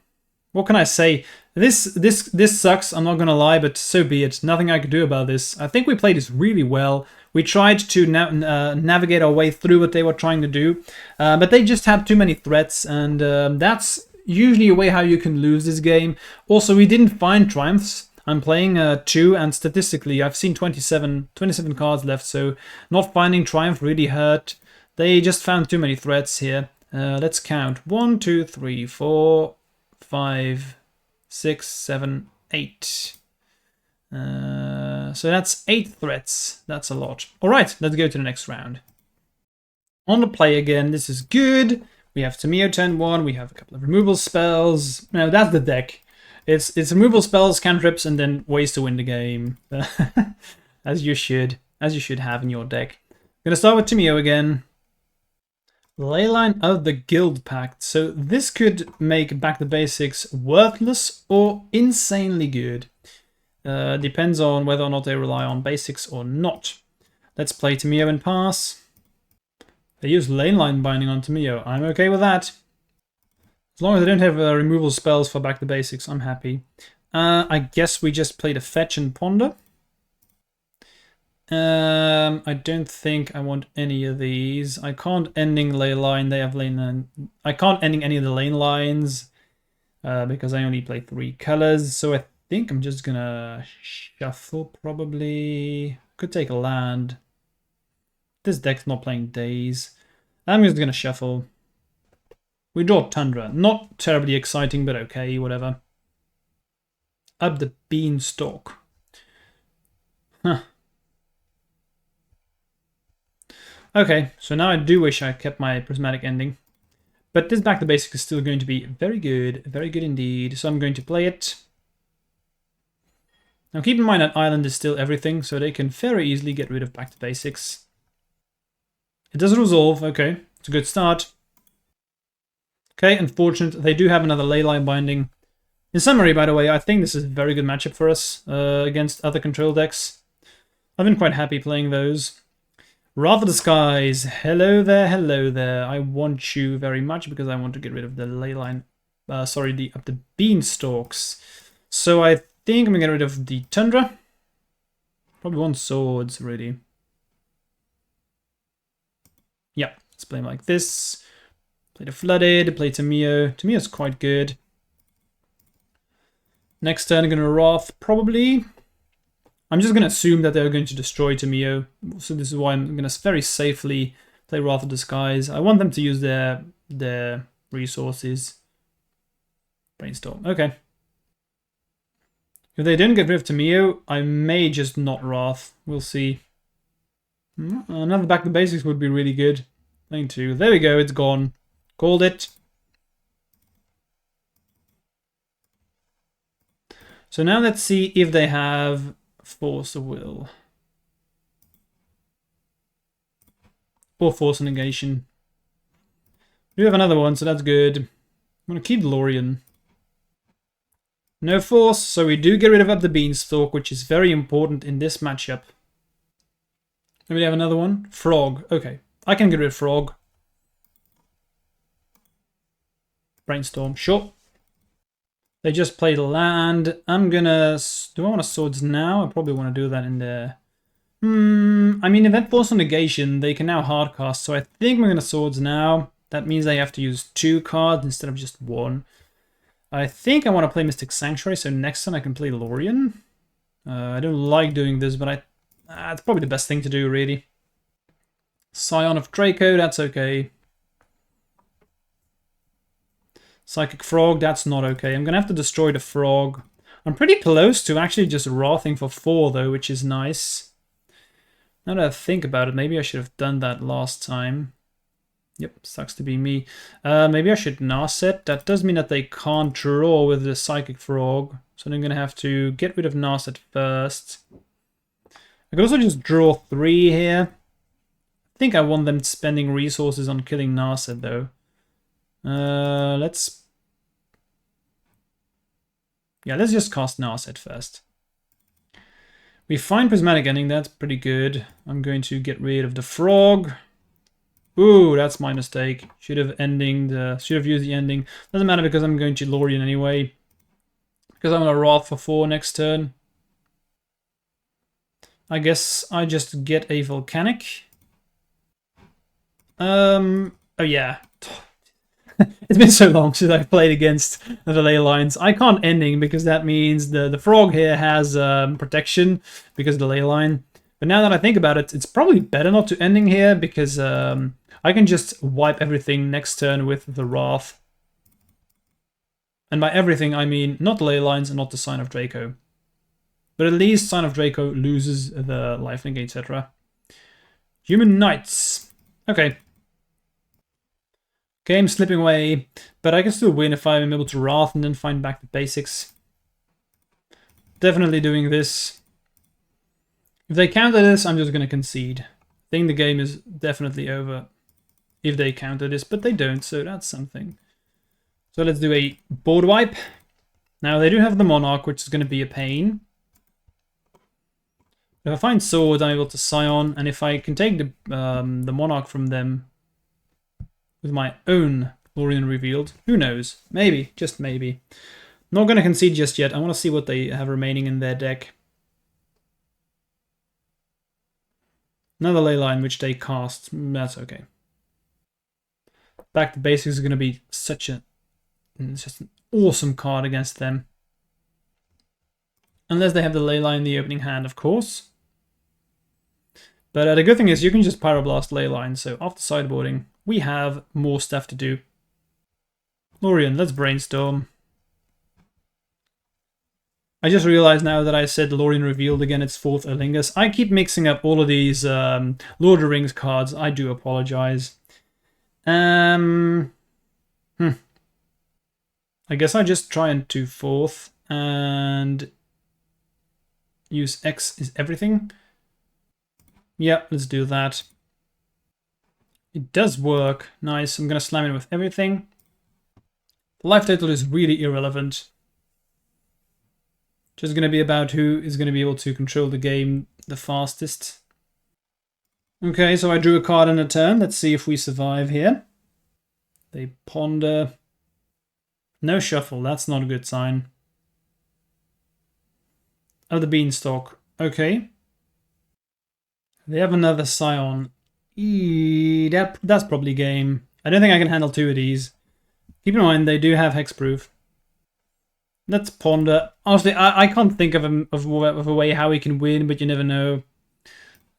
What can I say? This sucks, I'm not gonna lie, but so be it. Nothing I could do about this. I think we played this really well. We tried to navigate our way through what they were trying to do, but they just had too many threats, and that's usually a way how you can lose this game. Also, we didn't find triumphs. I'm playing 2, and statistically, I've seen 27 cards left, so not finding triumph really hurt. They just found too many threats here. Let's count. 1, 2, 3, 4, 5, 6, 7, 8. So that's 8 threats. That's a lot. Alright, let's go to the next round. On the play again, this is good. We have Tamio turn 1, we have a couple of removal spells. No, that's the deck. It's removal spells, cantrips, and then ways to win the game. As you should have in your deck. Gonna start with Tamio again. Leyline of the Guild Pact. So this could make Back to Basics worthless or insanely good. Depends on whether or not they rely on basics or not. Let's play Tamio and pass. They use Leyline Binding on Tamio. I'm okay with that. As long as they don't have removal spells for Back to Basics, I'm happy. I guess we just played a Fetch and Ponder. I don't think I want any of these. I can't ending Leyline. They have Leyline. I can't ending any of the lane lines because I only play 3 colors. So I think I'm just gonna shuffle probably. Could take a land. This deck's not playing Days. I'm just gonna shuffle. We draw Tundra. Not terribly exciting, but okay, whatever. Up the Beanstalk. Huh. Okay, so now I do wish I kept my prismatic ending. But this Back to Basics is still going to be very good indeed. So I'm going to play it. Now keep in mind that Island is still everything, so they can very easily get rid of Back to Basics. It doesn't resolve, okay, it's a good start. Okay, unfortunate, they do have another Leyline Binding. In summary, by the way, I think this is a very good matchup for us against other control decks. I've been quite happy playing those. Wrath of the Skies, hello there. I want you very much because I want to get rid of the Leyline, the Beanstalks. So I think I'm gonna get rid of the Tundra. Probably want swords, really. Yeah, let's play them like this. Play the Flooded, play Tamio. Tamio's quite good. Next turn I'm gonna Wrath, probably. I'm just going to assume that they're going to destroy Tamio, so this is why I'm going to very safely play Wrath of the Skies. I want them to use their resources. Brainstorm, okay. If they don't get rid of Tamio, I may just not Wrath. We'll see. Another Back to Basics would be really good. Playing 2. There we go, it's gone. Called it. So now let's see if they have Force of Will. Or Force of Negation. We have another one, so that's good. I'm going to keep Lorien. No Force, so we do get rid of Up the Beanstalk, which is very important in this matchup. Then we have another one. Frog. Okay, I can get rid of Frog. Brainstorm, sure. They just played a land. I'm gonna... Do I want a Swords now? I probably want to do that in there. I mean, Event Force of Negation, they can now hardcast, so I think we're gonna Swords now. That means they have to use 2 cards instead of just 1. I think I want to play Mystic Sanctuary, so next turn I can play Lorien. I don't like doing this, but it's probably the best thing to do, really. Scion of Draco, that's okay. Psychic Frog, that's not okay. I'm going to have to destroy the Frog. I'm pretty close to actually just Wrathing for 4, though, which is nice. Now that I think about it, maybe I should have done that last time. Yep, sucks to be me. Maybe I should Narset. That does mean that they can't draw with the Psychic Frog. So I'm going to have to get rid of Narset first. I could also just draw 3 here. I think I want them spending resources on killing Narset, though. Let's just cast Narset first. We find Prismatic Ending, that's pretty good. I'm going to get rid of the Frog. Ooh, that's my mistake. Should have used the ending. Doesn't matter because I'm going to Lorien anyway. Because I'm gonna Wrath for 4 next turn. I guess I just get a Volcanic. Oh yeah. It's been so long since I've played against the ley lines. I can't ending because that means the Frog here has protection because of the ley line. But now that I think about it, it's probably better not to ending here because I can just wipe everything next turn with the Wrath. And by everything, I mean not ley lines and not the Sign of Draco. But at least Sign of Draco loses the lifelink, etc. Human Knights. Okay. Game slipping away, but I can still win if I'm able to Wrath and then find back the basics. Definitely doing this. If they counter this, I'm just going to concede. I think the game is definitely over if they counter this, but they don't, so that's something. So let's do a board wipe. Now they do have the Monarch, which is going to be a pain. If I find Sword, I'm able to Scion, and if I can take the Monarch from them with my own Lorien revealed, who knows? Maybe, just maybe. Not going to concede just yet. I want to see what they have remaining in their deck. Another ley line, which they cast. That's okay. Back to Basics is going to be it's just an awesome card against them. Unless they have the ley line in the opening hand, of course. But the good thing is you can just Pyroblast ley line, so after sideboarding, we have more stuff to do. Lorien, let's brainstorm. I just realized now that I said Lorien revealed again its 4th Erlingus. I keep mixing up all of these Lord of the Rings cards. I do apologize. I guess I just try and do 4th and use X is everything. Yeah, let's do that. It does work. Nice. I'm going to slam it with everything. The life total is really irrelevant. Just going to be about who is going to be able to control the game the fastest. Okay, so I drew a card in a turn. Let's see if we survive here. They ponder. No shuffle. That's not a good sign. Oh, the Beanstalk. Okay. They have another Scion. That's probably game. I don't think I can handle 2 of these. Keep in mind, they do have hexproof. Let's ponder. Honestly, I can't think of a way how we can win, but you never know.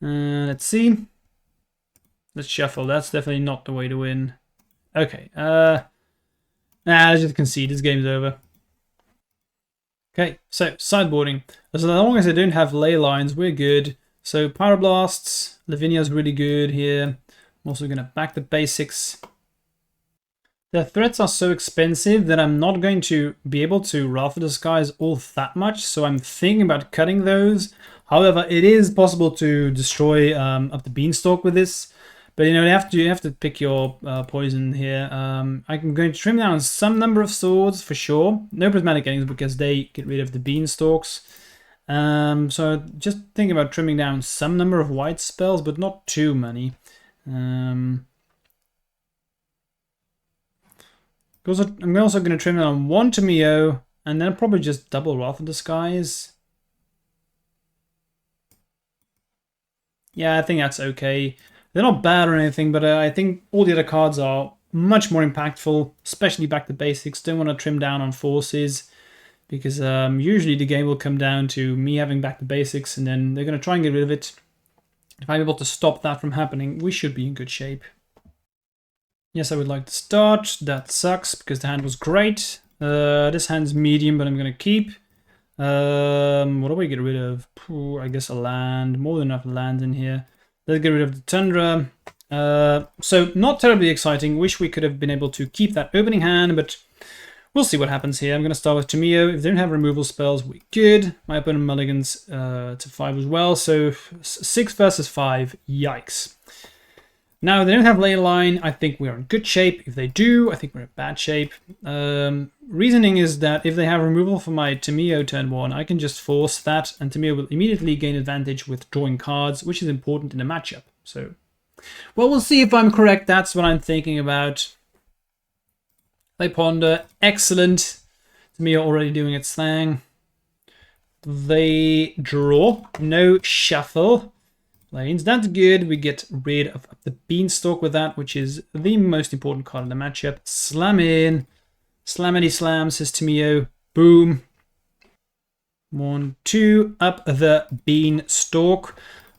Let's see. Let's shuffle. That's definitely not the way to win. Okay. Let's just concede. This game's over. Okay, so sideboarding. As long as they don't have ley lines, we're good. So Pyroblasts. Lavinia's really good here. I'm also going to back the basics. Their threats are so expensive that I'm not going to be able to Wrath of the Skies all that much, so I'm thinking about cutting those. However, it is possible to destroy up the Beanstalk with this, but you know you have to pick your poison here. I'm going to trim down some number of swords for sure. No prismatic endings because they get rid of the Beanstalks. So just thinking about trimming down some number of white spells, but not too many. I'm also going to trim down 1 Tomio, and then probably just double Wrath of the Skies. Yeah, I think that's okay. They're not bad or anything, but I think all the other cards are much more impactful, especially back to basics. Don't want to trim down on forces, because usually the game will come down to me having back to basics, and then they're going to try and get rid of it. If I'm able to stop that from happening, we should be in good shape. Yes, I would like to start. That sucks because the hand was great. This hand's medium, but I'm going to keep. What do we get rid of? I guess a land. More than enough land in here. Let's get rid of the Tundra. So not terribly exciting. Wish we could have been able to keep that opening hand, but we'll see what happens here. I'm going to start with Tomio. If they don't have removal spells, we're good. My opponent mulligans to 5 as well. So 6 versus 5. Yikes. Now, if they don't have ley line, I think we're in good shape. If they do, I think we're in bad shape. Reasoning is that if they have removal for my Tameo turn 1, I can just force that, and Tameo will immediately gain advantage with drawing cards, which is important in a matchup. So, well, we'll see if I'm correct. That's what I'm thinking about. They ponder. Excellent. Tameo already doing its thing. They draw. No shuffle. Lanes. That's good. We get rid of the Beanstalk with that, which is the most important card in the matchup. Slam in. Slammity slam, says Tameo. Boom. 1, 2. Up the Beanstalk.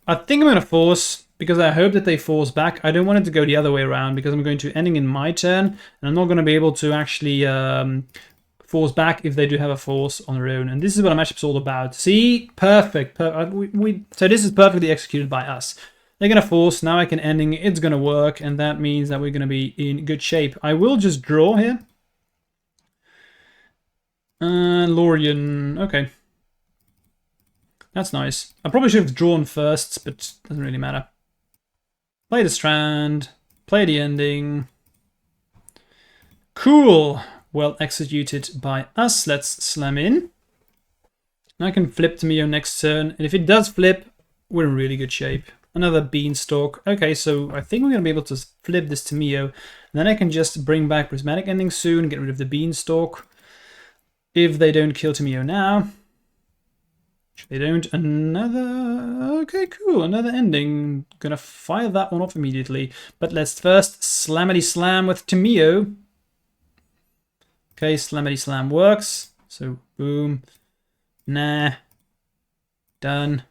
I think I'm going to force, because I hope that they force back. I don't want it to go the other way around, because I'm going to ending in my turn, and I'm not going to be able to actually force back if they do have a force on their own. And this is what a matchup's all about. See? Perfect. So this is perfectly executed by us. They're going to force. Now I can ending. It's going to work. And that means that we're going to be in good shape. I will just draw here. Lorien. Okay. That's nice. I probably should have drawn first, but it doesn't really matter. Play the Strand. Play the ending. Cool. Well executed by us. Let's slam in. I can flip Tameo next turn. And if it does flip, we're in really good shape. Another Beanstalk. Okay, so I think we're going to be able to flip this Tameo. And then I can just bring back Prismatic Ending soon, get rid of the Beanstalk. If they don't kill Tameo now. If they don't, another... Okay, cool. Another ending. Gonna fire that one off immediately. But let's first slammity slam with Tameo. Okay, slammity slam works. So, boom. Nah. Done.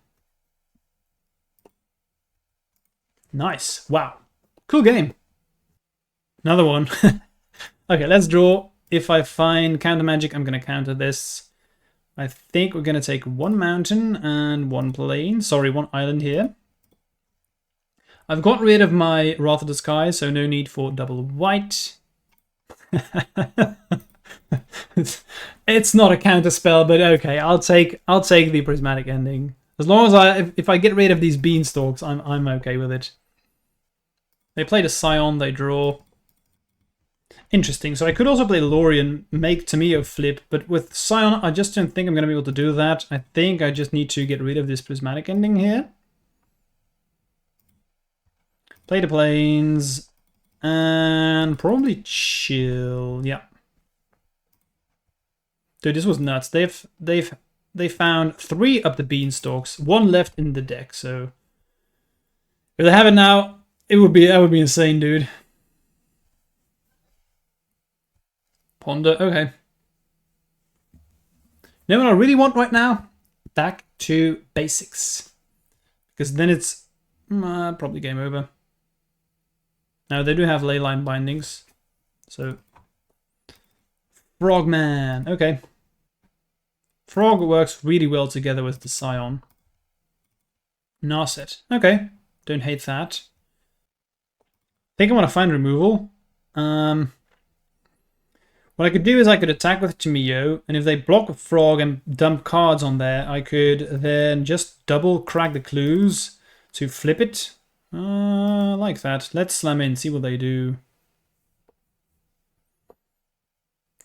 Nice. Wow. Cool game. Another one. Okay, let's draw. If I find counter magic, I'm going to counter this. I think we're going to take one mountain and one plain. Sorry, one island here. I've got rid of my Wrath of the Sky, so no need for double white. It's not a counter spell, but okay, I'll take the prismatic ending. As long as if I get rid of these beanstalks, I'm okay with it. They played a Scion, they draw. Interesting. So I could also play Lorien, make Tameo flip, but with Scion, I just don't think I'm going to be able to do that. I think I just need to get rid of this prismatic ending here. Play the plains, and probably chill. Yeah. Dude, this was nuts. They found 3 of the beanstalks, 1 left in the deck. So if they have it now, that would be insane, dude. Ponder. Okay. You know what I really want right now? Back to basics, because then it's probably game over. Now they do have ley line bindings, so Frogman. Okay. Frog works really well together with the Scion. Narset. Okay. Don't hate that. I think I want to find removal. What I could do is I could attack with Tameo, and if they block a Frog and dump cards on there, I could then just double crack the clues to flip it. Like that. Let's slam in, see what they do.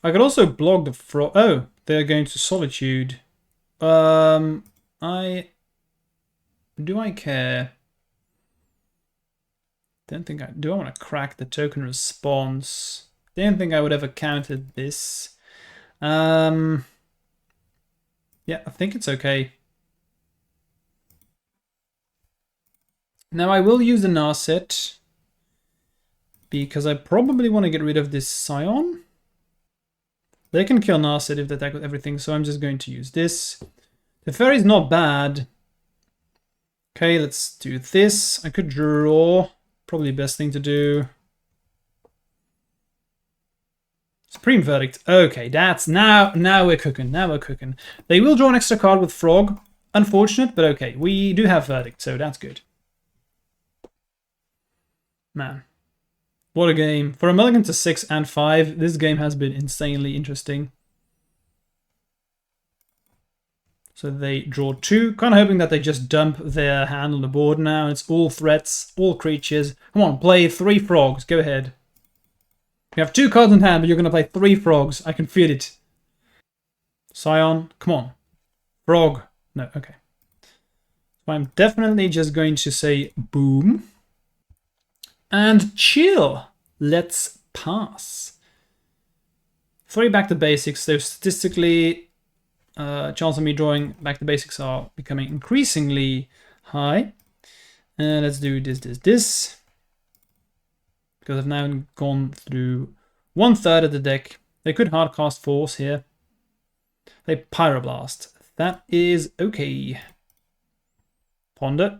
I could also block the Frog. Oh, they're going to Solitude. Do I care? Don't think I do. I want to crack the token response. Don't think I would ever counted this. Yeah, I think it's okay. Now I will use the Narset because I probably want to get rid of this Scion. They can kill Narset if they attack with everything, so I'm just going to use this. The Fairy's not bad. Okay, let's do this. I could draw. Probably the best thing to do. Supreme Verdict. Okay, that's now we're cooking. Now we're cooking. They will draw an extra card with Frog. Unfortunate, but okay. We do have Verdict, so that's good. Man. What a game. For a mulligan to 6 and 5, this game has been insanely interesting. So they draw 2. Kind of hoping that they just dump their hand on the board now. It's all threats, all creatures. Come on, play 3 frogs. Go ahead. You have 2 cards in hand, but you're going to play 3 frogs. I can feel it. Scion, come on. Frog. No, okay. So I'm definitely just going to say boom. And chill. Let's pass. 3 back to basics. So statistically, chance of me drawing back to basics are becoming increasingly high. And let's do this. Because I've now gone through 1/3 of the deck. They could hardcast Force here. They Pyroblast. That is okay. Ponder.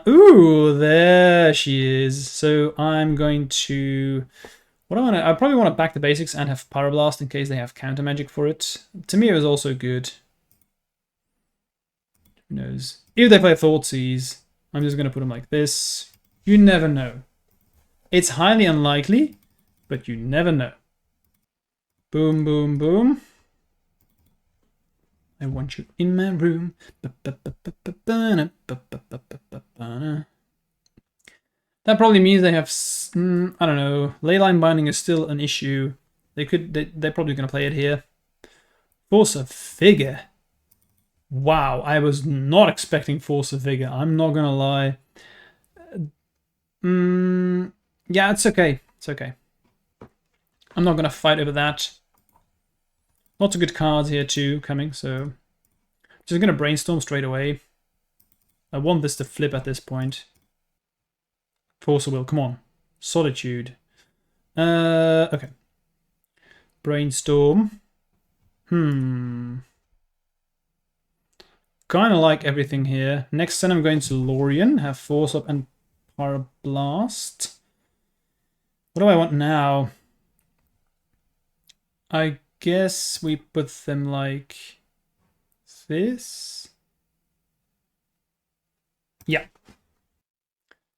Ooh, there she is. So I'm going to... I probably want to back the basics and have Pyroblast in case they have counter magic for it. Tameo is also good. Who knows? If they play Thoughtseize, I'm just going to put them like this. You never know. It's highly unlikely, but you never know. Boom, boom, boom. I want you in my room. That probably means they have, I don't know, Leyline Binding is still an issue. They're probably going to play it here. Force of Vigor. Wow, I was not expecting Force of Vigor. I'm not going to lie. Yeah, it's okay. It's okay. I'm not going to fight over that. Lots of good cards here too coming, so just going to brainstorm straight away. I want this to flip at this point. Force of Will, come on. Solitude. Okay. Brainstorm. Kind of like everything here. Next turn I'm going to Lorien, have Force Up and Pyroblast. What do I want now? I guess we put them like this. Yeah.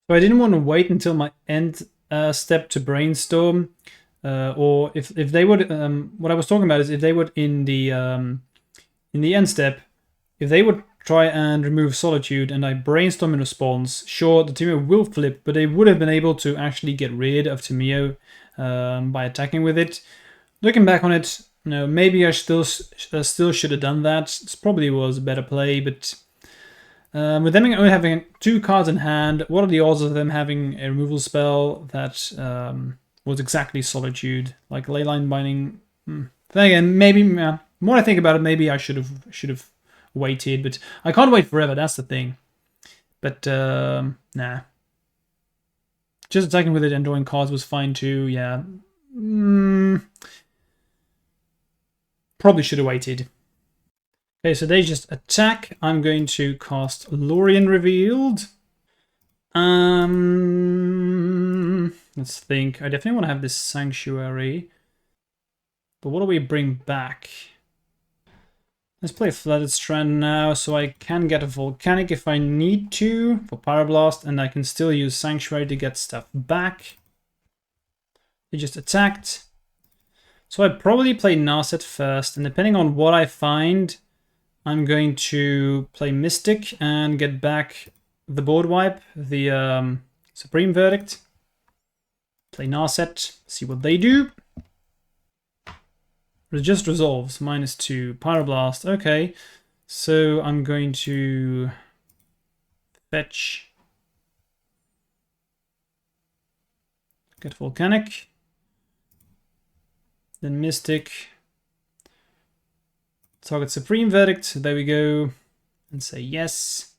So I didn't want to wait until my end step to brainstorm, or if they would. What I was talking about is if they would in the end step, if they would try and remove Solitude and I brainstorm in response, sure, the Tameo will flip, but they would have been able to actually get rid of Tameo by attacking with it. Looking back on it, no, maybe I still should have done that. This probably was a better play, but with them only having 2 cards in hand, what are the odds of them having a removal spell that was exactly Solitude, like Leyline Binding? Then again, maybe the more I think about it, maybe I should have waited, but I can't wait forever. That's the thing. But nah, just attacking with it and drawing cards was fine too. Yeah. Probably should have waited. Okay, so they just attack. I'm going to cast Lorien Revealed. Let's think. I definitely want to have this Sanctuary. But what do we bring back? Let's play Flooded Strand now, so I can get a Volcanic if I need to for Pyroblast, and I can still use Sanctuary to get stuff back. They just attacked. So I probably play Narset first, and depending on what I find, I'm going to play Mystic and get back the board wipe, the Supreme Verdict. Play Narset, see what they do. It just resolves, -2. Pyroblast, okay. So I'm going to fetch. Get Volcanic. Then Mystic. Target Supreme Verdict, there we go. And say yes.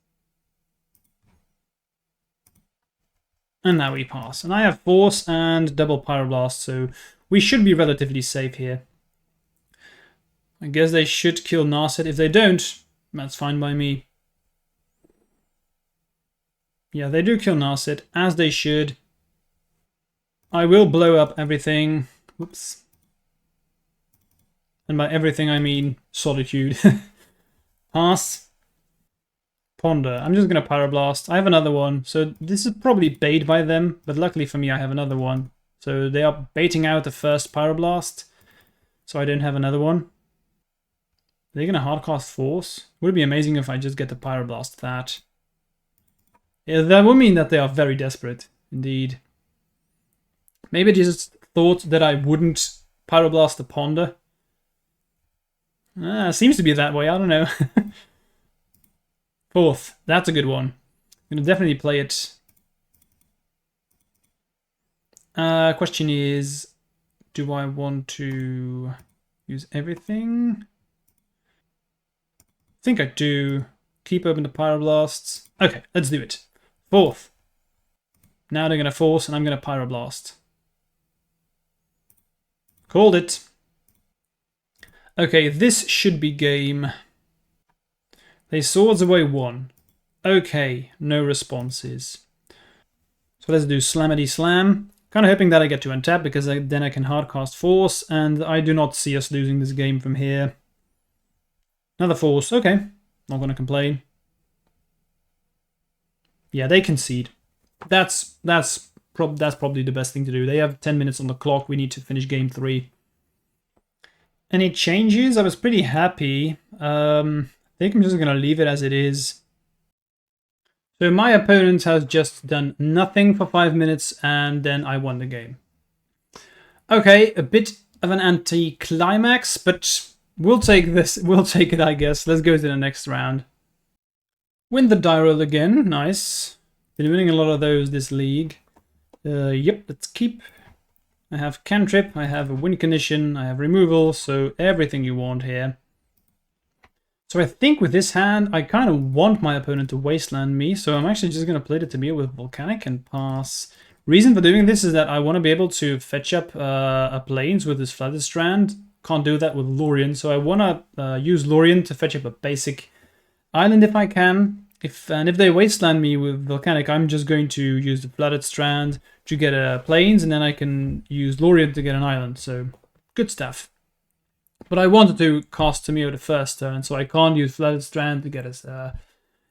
And now we pass. And I have Force and double Pyroblast, so we should be relatively safe here. I guess they should kill Narset. If they don't, that's fine by me. Yeah, they do kill Narset, as they should. I will blow up everything. Whoops. And by everything I mean Solitude. Pass. Ponder. I'm just going to Pyroblast. I have another one. So this is probably bait by them, but luckily for me I have another one. So they are baiting out the first Pyroblast. So I don't have another one. Are they gonna hardcast Force? Would it be amazing if I just get the Pyroblast that? Yeah, that would mean that they are very desperate, indeed. Maybe they just thought that I wouldn't Pyroblast the Ponder. Seems to be that way, I don't know. Fourth, that's a good one. I'm gonna definitely play it. Question is, do I want to use everything? I think I do. Keep open the Pyroblasts. Okay, let's do it. Fourth. Now they're gonna Force and I'm gonna Pyroblast. Called it. Okay, this should be game. They Swords away 1. Okay, no responses. So let's do Slamity Slam. Kind of hoping that I get to untap because then I can hardcast Force, and I do not see us losing this game from here. Another Force, okay. Not gonna complain. Yeah, they concede. That's probably the best thing to do. They have 10 minutes on the clock. We need to finish game 3. Any changes? I was pretty happy. I think I'm just gonna leave it as it is. So my opponent has just done nothing for 5 minutes and then I won the game. Okay, a bit of an anti-climax, but we'll take this. We'll take it, I guess. Let's go to the next round. Win the die roll again. Nice. Been winning a lot of those this league. Yep, let's keep. I have cantrip, I have a win condition, I have removal, so everything you want here. So I think with this hand, I kind of want my opponent to wasteland me, so I'm actually just going to play the Tamir with Volcanic and pass. Reason for doing this is that I want to be able to fetch up a plains with this Flooded Strand. Can't do that with Lorien, so I want to use Lorien to fetch up a basic island if I can. If they wasteland me with Volcanic, I'm just going to use the Flooded Strand to get a plains, and then I can use Lorien to get an island, so good stuff. But I wanted to cast Tamir the first turn, so I can't use Flooded Strand to get us the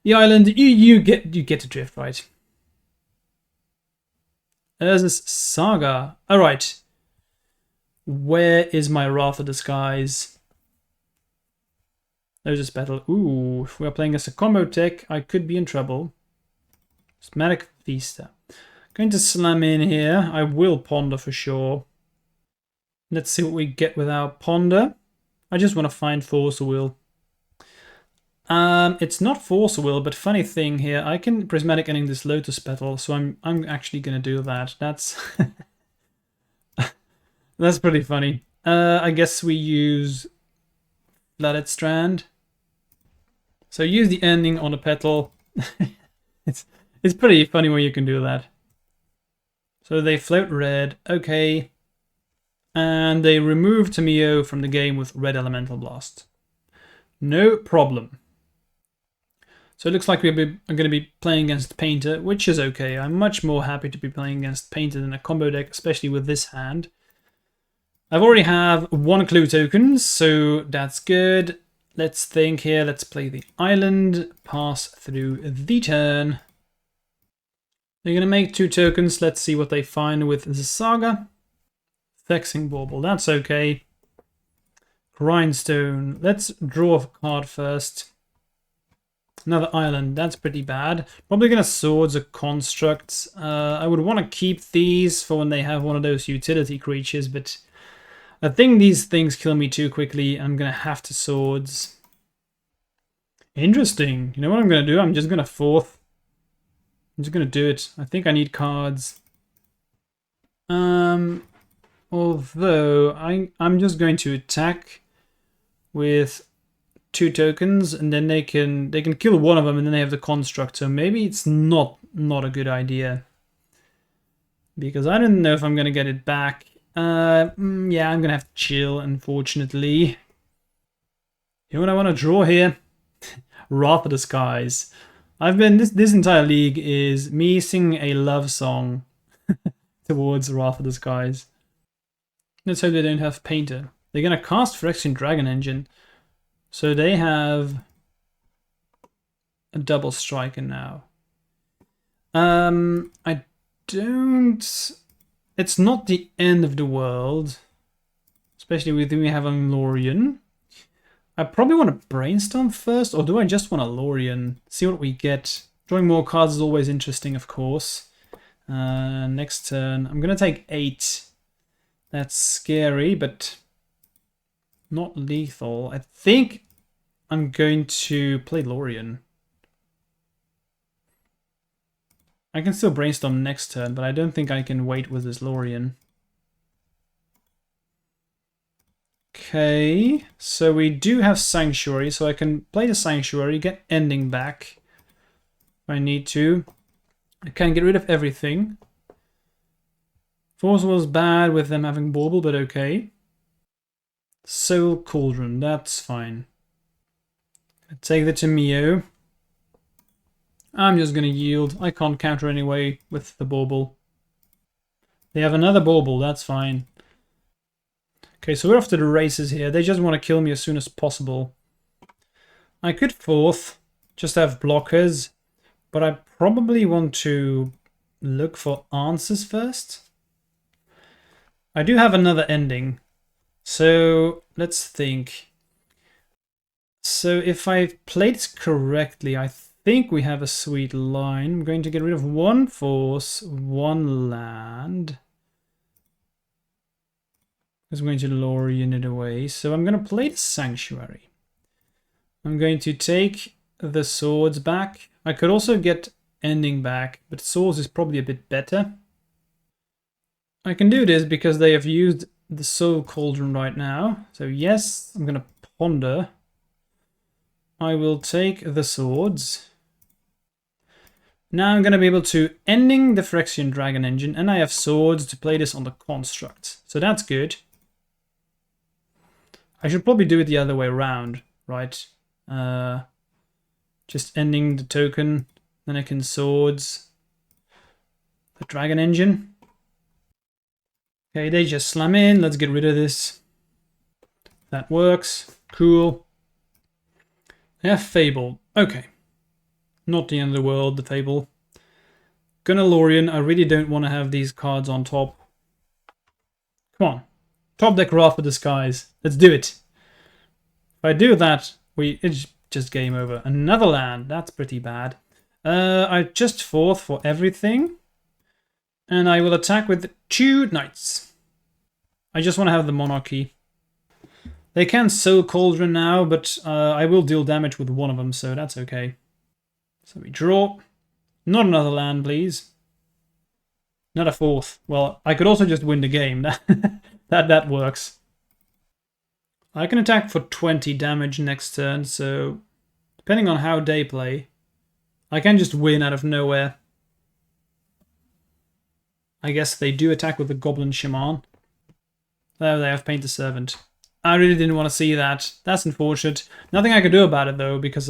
island. You get the drift, right? There's this Saga. Alright. Where is my Wrath of Disguise? There's this battle. Ooh, if we are playing as a combo tech, I could be in trouble. Smatic Vista. Going to slam in here. I will Ponder for sure. Let's see what we get with our Ponder. I just want to find Force of Will. It's not Force of Will, but funny thing here, I can Prismatic Ending this Lotus Petal, so I'm actually gonna do that. That's that's pretty funny. I guess we use Flooded Strand. So use the ending on a petal. it's pretty funny when you can do that. So they float red, okay. And they remove Tamio from the game with Red Elemental Blast. No problem. So it looks like we're going to be playing against Painter, which is okay. I'm much more happy to be playing against Painter than a combo deck, especially with this hand. I've already have 1 clue token, so that's good. Let's think here. Let's play the island, pass through the turn. They're going to make 2 tokens. Let's see what they find with the Saga. Vexing Bauble, that's okay. Grindstone, let's draw a card first. Another island, that's pretty bad. Probably gonna Swords or Constructs. I would want to keep these for when they have one of those utility creatures, but I think these things kill me too quickly. I'm gonna have to Swords. Interesting. You know what I'm gonna do? I'm just gonna 4th. I'm just gonna do it. I think I need cards. Although I'm just going to attack with 2 tokens, and then they can kill one of them, and then they have the construct. So maybe it's not a good idea, because I don't know if I'm gonna get it back. Yeah, I'm gonna have to chill, unfortunately. You know what I want to draw here? Wrath of the Skies. I've been this entire league is me singing a love song towards Wrath of the Skies. Let's hope they don't have Painter. They're going to cast Phyrexian Dragon Engine. So they have a double striker now. I don't... It's not the end of the world. Especially with we have a Lorien. I probably want to brainstorm first, or do I just want a Lorien? See what we get. Drawing more cards is always interesting, of course. Next turn, I'm going to take 8. That's scary, but not lethal. I think I'm going to play Lorien. I can still brainstorm next turn, but I don't think I can wait with this Lorien. Okay, so we do have Sanctuary, so I can play the Sanctuary, get Ending back if I need to. I can get rid of everything. Force was bad with them having Bauble, but okay. Soul Cauldron, that's fine. I take the Tameo. I'm just gonna yield. I can't counter anyway with the Bauble. They have another Bauble, that's fine. Okay, so we're off to the races here. They just want to kill me as soon as possible. I could fourth, just have blockers, but I probably want to look for answers first. I do have another ending, so let's think. So if I played this correctly, I think we have a sweet line. I'm going to get rid of 1 force, 1 land. Because I'm going to Lorien it away. So I'm going to play the Sanctuary. I'm going to take the swords back. I could also get ending back, but swords is probably a bit better. I can do this because they have used the Soul Cauldron right now. So yes, I'm going to ponder. I will take the swords. Now I'm going to be able to ending the Phyrexian Dragon Engine, and I have swords to play this on the construct. So that's good. I should probably do it the other way around, right? Just ending the token, then I can swords the Dragon Engine. Okay, they just slam in. Let's get rid of this. That works. Cool. They have Fable. Okay. Not the end of the world, the Fable. Gonna Lorien. I really don't want to have these cards on top. Come on. Top deck Wrath of the Skies. Let's do it. If I do that, it's just game over. Another land. That's pretty bad. I just fourth for everything. And I will attack with 2 knights. I just want to have the Monarchy. They can Soul Cauldron now, but I will deal damage with one of them, so that's okay. So we draw. Not another land, please. Not a fourth. Well, I could also just win the game. that works. I can attack for 20 damage next turn, so depending on how they play, I can just win out of nowhere. I guess they do attack with the Goblin Shaman. There they have Painter Servant. I really didn't want to see that. That's unfortunate. Nothing I could do about it though, because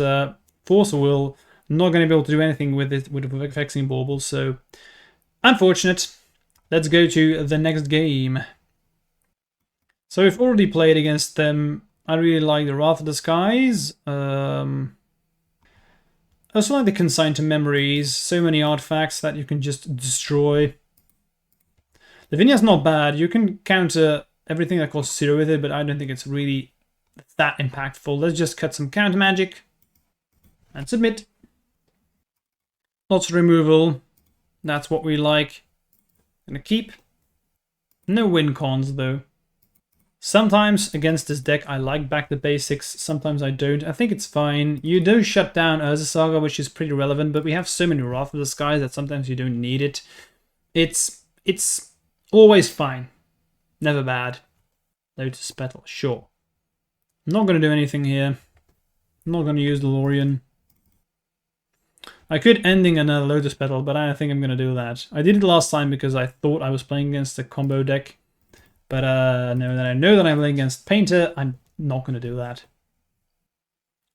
Force of Will, not going to be able to do anything with it with the Vexing Bauble, so unfortunate. Let's go to the next game. So we've already played against them. I really like the Wrath of the Skies. I also like the Consigned to Memories. So many artifacts that you can just destroy. The Vinya's not bad. You can counter everything that costs 0 with it, but I don't think it's really that impactful. Let's just cut some counter magic and submit. Lots of removal. That's what we like. Gonna keep. No win cons though. Sometimes against this deck I like back the basics, sometimes I don't. I think it's fine. You do shut down Urza Saga, which is pretty relevant, but we have so many Wrath of the Skies that sometimes you don't need it. It's always fine. Never bad. Lotus Petal, sure. I'm not going to do anything here. I'm not going to use the Lorien. I could ending another Lotus Petal, but I don't think I'm going to do that. I did it last time because I thought I was playing against a combo deck. But now that I know that I'm playing against Painter, I'm not going to do that.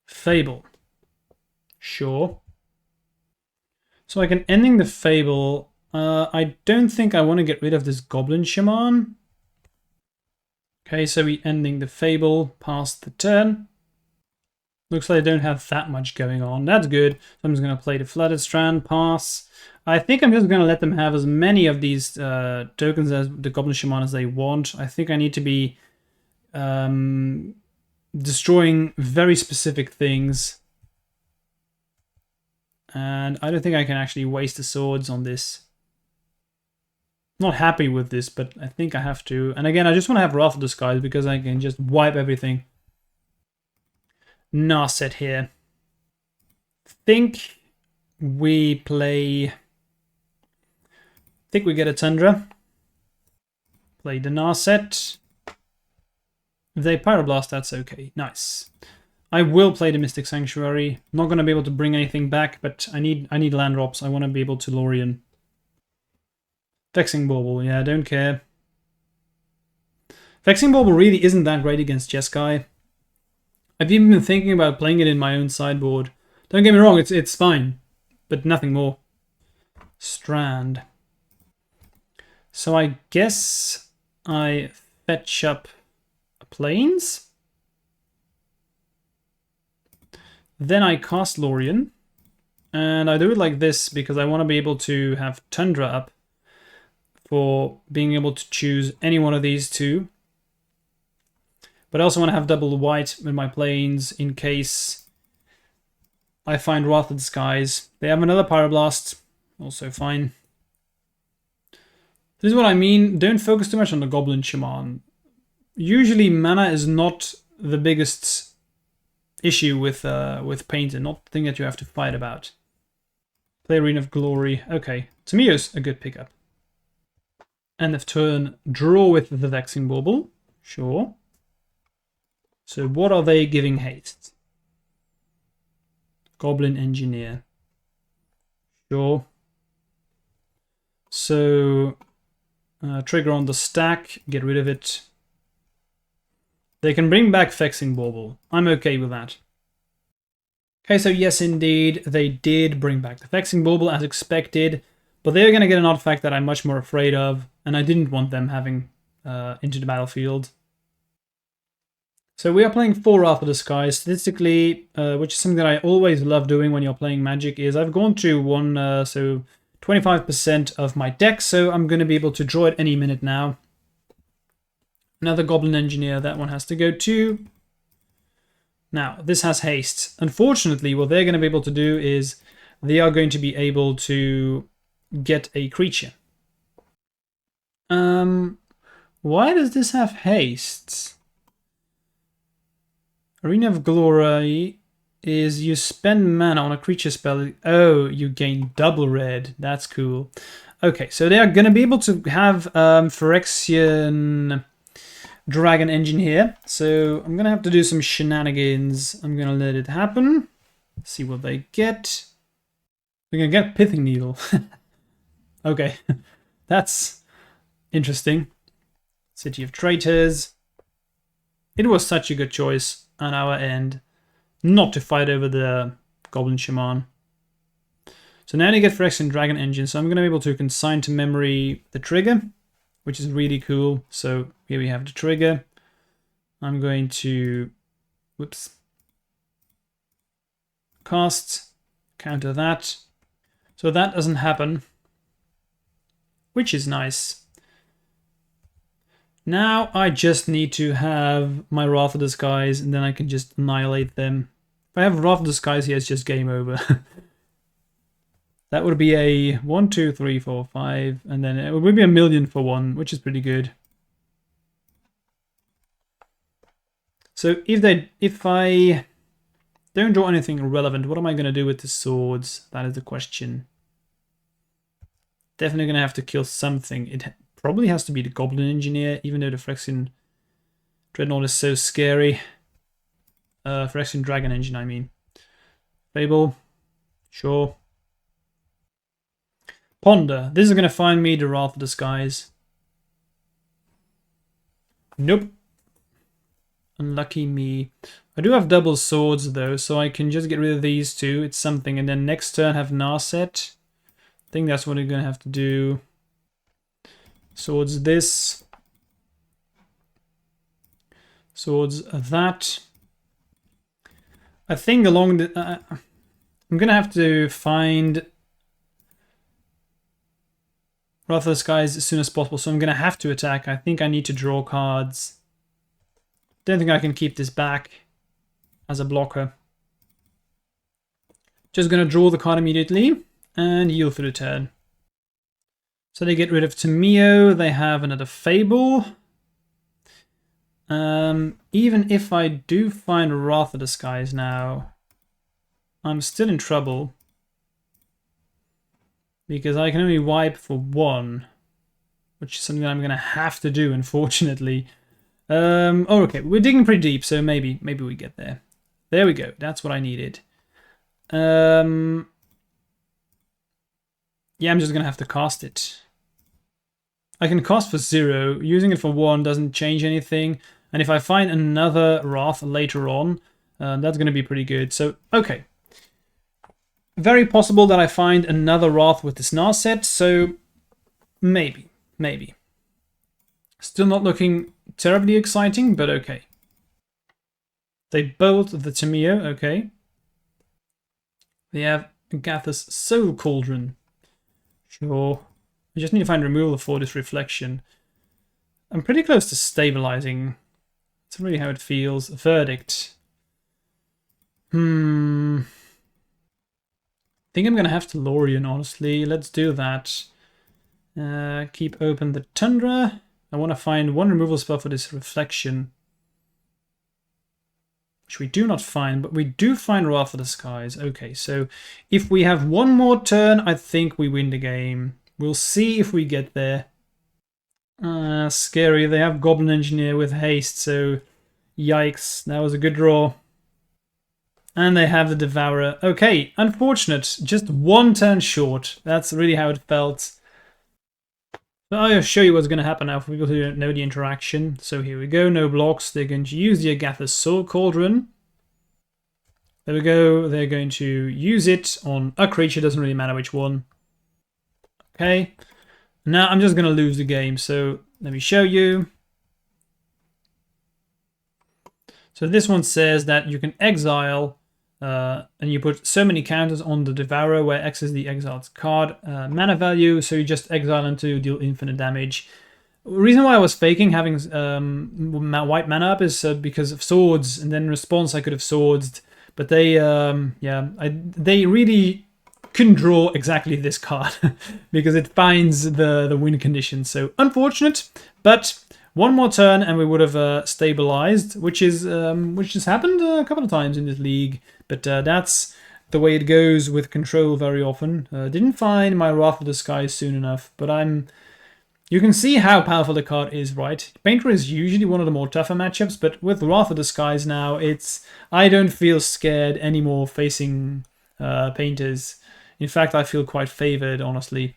Fable. Sure. So I can ending the Fable. I don't think I want to get rid of this Goblin Shaman. Okay, so we ending the Fable past the turn. Looks like I don't have that much going on. That's good. So I'm just going to play the Flooded Strand, pass. I think I'm just going to let them have as many of these tokens as the Goblin Shaman as they want. I think I need to be destroying very specific things. And I don't think I can actually waste the swords on this. Not happy with this, but I think I have to. And again, I just want to have Wrath of the Skies because I can just wipe everything. Narset here. Think we play... think we get a Tundra. Play the Narset. If they Pyroblast, that's okay. Nice. I will play the Mystic Sanctuary. Not going to be able to bring anything back, but I need land drops. I want to be able to Lorien. Vexing Bauble, yeah, don't care. Vexing Bauble really isn't that great against Jeskai. I've even been thinking about playing it in my own sideboard. Don't get me wrong, it's fine, but nothing more. Strand. So I guess I fetch up a Plains. Then I cast Lorien. And I do it like this because I want to be able to have Tundra up for being able to choose any one of these two. But I also want to have double white with my Plains in case I find Wrath of the Skies. They have another Pyroblast, also fine. This is what I mean, don't focus too much on the Goblin Shaman. Usually mana is not the biggest issue with Painter, not the thing that you have to fight about. Play Arena of Glory, okay. Tamiyo's a good pickup. End of turn, draw with the Vexing Bauble, sure. So what are they giving haste? Goblin Engineer. Sure. So, trigger on the stack, get rid of it. They can bring back Vexing Bauble. I'm okay with that. Okay, so yes indeed, they did bring back the Vexing Bauble as expected, but they're going to get an artifact that I'm much more afraid of, and I didn't want them having into the battlefield. So we are playing 4 Wrath of the Skies. Statistically, which is something that I always love doing when you're playing Magic, is I've gone to 25% of my deck, so I'm going to be able to draw it any minute now. Another Goblin Engineer, that one has to go too. Now, this has haste. Unfortunately, what they're going to be able to do is they are going to be able to get a creature. Why does this have haste? Arena of Glory is you spend mana on a creature spell. Oh, you gain double red. That's cool. Okay, so they are going to be able to have Phyrexian Dragon Engine here. So I'm going to have to do some shenanigans. I'm going to let it happen. See what they get. They're going to get Pithing Needle. Okay, that's interesting. City of Traitors. It was such a good choice on our end not to fight over the Goblin Shaman. So now they get Phyrexian Dragon Engine, so I'm going to be able to consign to memory the trigger, which is really cool. So here we have the trigger. I'm going to, whoops, cast, counter that. So that doesn't happen, which is nice. Now I just need to have my Wrath of the Skies, and then I can just annihilate them. If I have Wrath of the Skies here, it's just game over. That would be a 1, 2, 3, 4, 5, and then it would be 1,000,000 for 1, which is pretty good. So if I don't draw anything relevant, what am I going to do with the swords? That is the question. Definitely going to have to kill something. It probably has to be the Goblin Engineer, even though the Phyrexian Dreadnought is so scary. Phyrexian Dragon Engine, I mean. Fable. Sure. Ponder. This is going to find me the Wrath of the Skies. Nope. Unlucky me. I do have double swords though, so I can just get rid of these two. It's something. And then next turn have Narset. I think that's what we're going to have to do. Swords this. Swords that. I think along the... I'm going to have to find Wrath of the Skies as soon as possible, so I'm going to have to attack. I think I need to draw cards. Don't think I can keep this back as a blocker. Just gonna draw the card immediately and yield for the turn. So they get rid of Tamio, they have another Fable. Even if I do find Wrath of the Skies now, I'm still in trouble. Because I can only wipe for one, which is something that I'm going to have to do, unfortunately. Oh, okay, we're digging pretty deep, so maybe we get there. There we go, that's what I needed. Yeah, I'm just going to have to cast it. I can cast for 0, using it for 1 doesn't change anything. And if I find another Wrath later on, that's going to be pretty good. So, okay. Very possible that I find another Wrath with this Nar set, so maybe. Still not looking terribly exciting, but okay. They bolt the Tamio, okay. They have Agatha's Soul Cauldron. Sure. I just need to find removal for this reflection. I'm pretty close to stabilizing. That's really how it feels. Verdict. I think I'm gonna have to Lorien, honestly. Let's do that. Keep open the Tundra. I want to find one removal spell for this reflection. Which we do not find, but we do find Wrath of the Skies. Okay, so if we have one more turn, I think we win the game. We'll see if we get there. Scary. They have Goblin Engineer with haste, so yikes. That was a good draw. And they have the Devourer. Okay, unfortunate. Just one turn short. That's really how it felt. But I'll show you what's going to happen now for people who don't know the interaction. So here we go, no blocks. They're going to use the Agatha's Soul Cauldron. There we go. They're going to use it on a creature. Doesn't really matter which one. Okay. Now I'm just going to lose the game. So let me show you. So this one says that you can exile and you put so many counters on the Devourer, where X is the exiled card mana value, so you just exile them to deal infinite damage. The reason why I was faking having white mana up is because of swords, and then in response I could have swords, but they they really couldn't draw exactly this card because it finds the win condition. So unfortunate, but one more turn and we would have stabilized, which has happened a couple of times in this league. But that's the way it goes with control very often. Didn't find my Wrath of the Skies soon enough, but you can see how powerful the card is, right? Painter is usually one of the more tougher matchups, but with Wrath of the Skies now, I don't feel scared anymore facing Painters. In fact, I feel quite favored, honestly.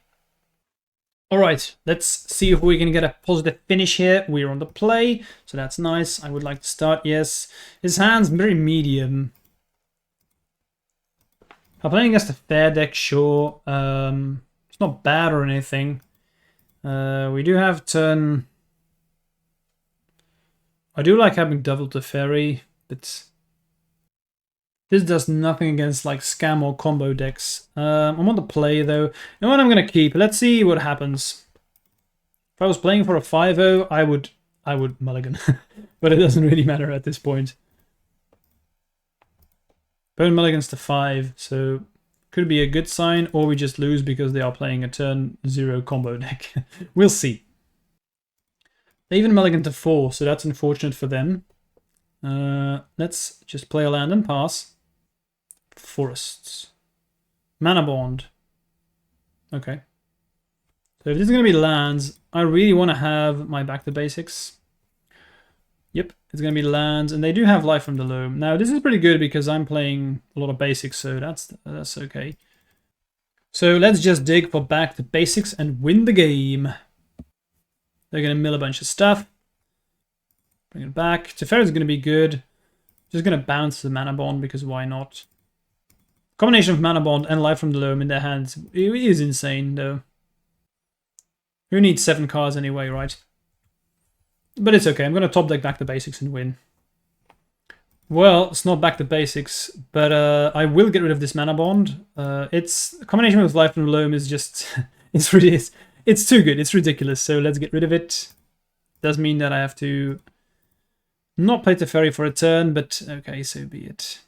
Alright, let's see if we can get a positive finish here. We're on the play, so that's nice. I would like to start, yes. His hand's very medium. I'm playing against a fair deck, sure. It's not bad or anything. We do have turn... I do like having double Teferi, but... this does nothing against like scam or combo decks. I'm on the play though. You know what I'm going to keep? Let's see what happens. If I was playing for a 5-0, I would mulligan. But it doesn't really matter at this point. Bone mulligans to 5, so could be a good sign, or we just lose because they are playing a turn 0 combo deck. We'll see. They even mulligan to 4, so that's unfortunate for them. Let's just play a land and pass. Forests. Mana Bond. Okay. So if this is going to be lands, I really want to have my back to basics. Yep, it's going to be lands, and they do have Life from the Loam. Now, this is pretty good because I'm playing a lot of basics, so that's okay. So let's just dig for back to basics and win the game. They're going to mill a bunch of stuff. Bring it back. Teferi's going to be good. Just going to bounce the Mana Bond because why not? Combination of Mana Bond and Life from the Loam in their hands is insane, though. Who needs 7 cards anyway, right? But it's okay. I'm going to top deck back to basics and win. Well, it's not back to basics, but I will get rid of this Mana Bond. It's a combination with Life from the Loam is just it's too good. It's ridiculous. So let's get rid of it. Does mean that I have to Not play Teferi for a turn, but okay, so be it.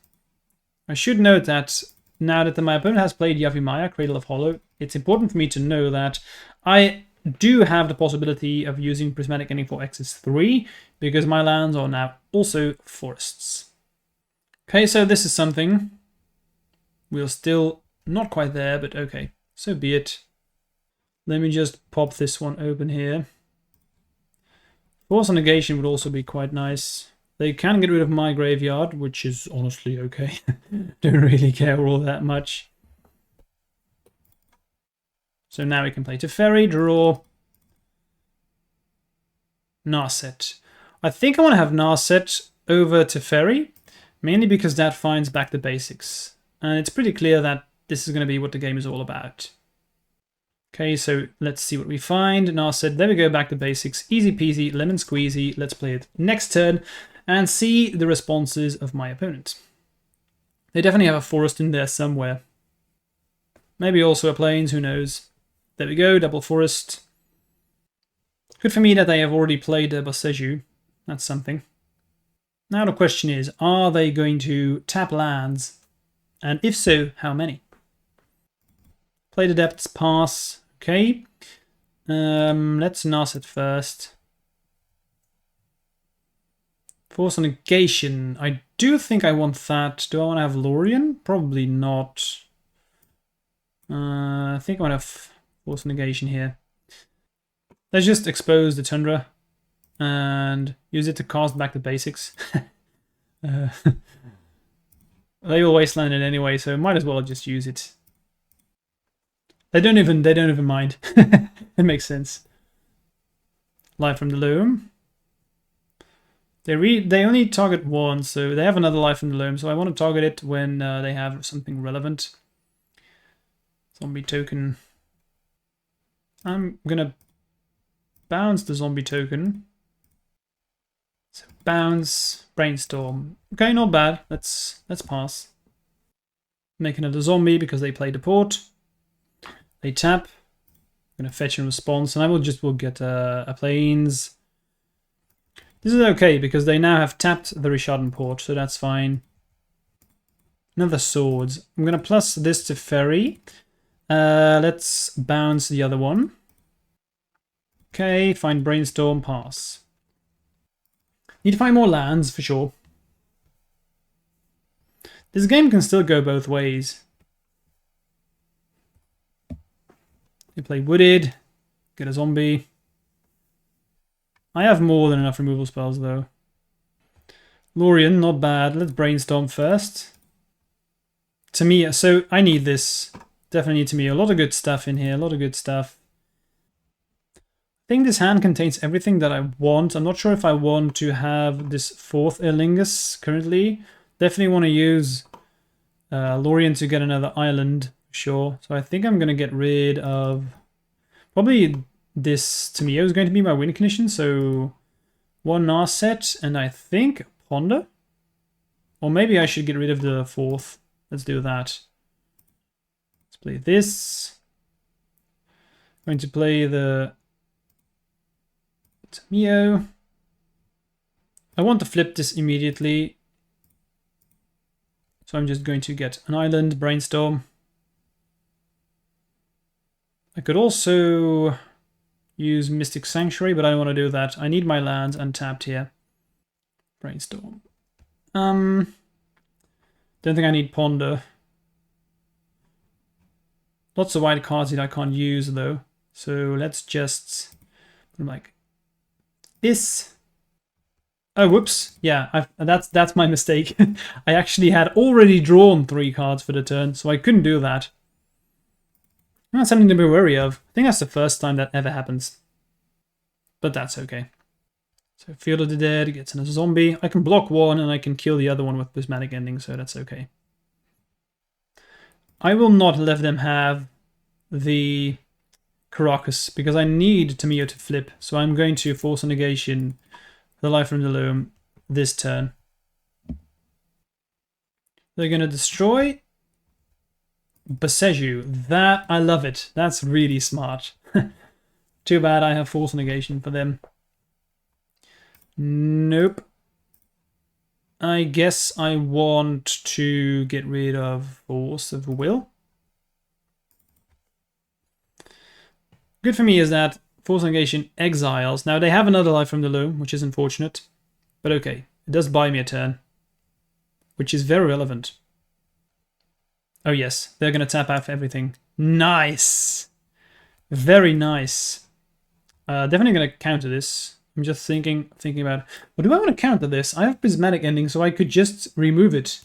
I should note that now that my opponent has played Yavimaya, Cradle of Hollow, it's important for me to know that I do have the possibility of using Prismatic Ending for X3, because my lands are now also forests. Okay, so this is something. We're still not quite there, but okay, so be it. Let me just pop this one open here. Force Negation would also be quite nice. They can get rid of my graveyard, which is honestly okay. Don't really care all that much. So now we can play Teferi, draw. Narset. I think I want to have Narset over Teferi, mainly because that finds back the basics. And it's pretty clear that this is going to be what the game is all about. Okay, so let's see what we find. Narset, there we go, back to basics. Easy peasy, lemon squeezy. Let's play it next turn and see the responses of my opponent. They definitely have a forest in there somewhere. Maybe also a plains, who knows. There we go, double forest. Good for me that they have already played Boseiju. That's something. Now the question is, are they going to tap lands? And if so, how many? Play the depths, pass. Okay. Let's Narset first. Force Negation. I do think I want that. Do I want to have Lorien? Probably not. I think I want to have Force Negation here. Let's just expose the Tundra and use it to cast back the basics. They will wasteland it anyway, so might as well just use it. They don't even mind. It makes sense. Life from the Loam. They only target one, so they have another Life from the Loam, so I want to target it when they have something relevant. Zombie token. I'm gonna bounce the zombie token. So bounce, brainstorm. Okay, not bad. Let's pass. Make another zombie because they played the port. They tap. I'm gonna fetch and response, and I will get a plains. This is okay because they now have tapped the Rishadan port, so that's fine. Another swords. I'm gonna plus this to ferry. Let's bounce the other one. Okay, find brainstorm, pass. Need to find more lands for sure. This game can still go both ways. You play wooded, get a zombie. I have more than enough removal spells though. Lorien, not bad. Let's brainstorm first. Tamiya, so I need this. Definitely need Tamiya. A lot of good stuff in here, a lot of good stuff. I think this hand contains everything that I want. I'm not sure if I want to have this fourth Erlingus currently. Definitely want to use Lorien to get another island, sure. So I think I'm going to get rid of... Probably this Tamiya is going to be my win condition. So one Narset and I think Ponder. Or maybe I should get rid of the fourth. Let's do that. Let's play this. I'm going to play the Tamiya. I want to flip this immediately. So I'm just going to get an island, brainstorm. I could also use Mystic Sanctuary, but I don't want to do that. I need my lands untapped here. Brainstorm. Don't think I need Ponder. Lots of white cards that I can't use though. So let's just put them like this. Oh, whoops. Yeah, that's my mistake. I actually had already drawn 3 cards for the turn, so I couldn't do that. That's something to be wary of. I think that's the first time that ever happens. But that's okay. So Field of the Dead gets in a zombie. I can block one and I can kill the other one with Prismatic Ending, so that's okay. I will not let them have the Caracas because I need Tamiya to flip. So I'm going to force a negation the Life from the Loam this turn. They're going to destroy Boseiju. That, I love it. That's really smart. Too bad I have force negation for them. Nope. I guess I want to get rid of Force of Will. Good for me is that Force Negation exiles. Now they have another life from the loam, which is unfortunate. But okay, it does buy me a turn. Which is very relevant. Oh yes, they're going to tap out for everything. Nice! Very nice. Definitely going to counter this. I'm just thinking about, well, do I want to counter this? I have Prismatic Ending, so I could just remove it.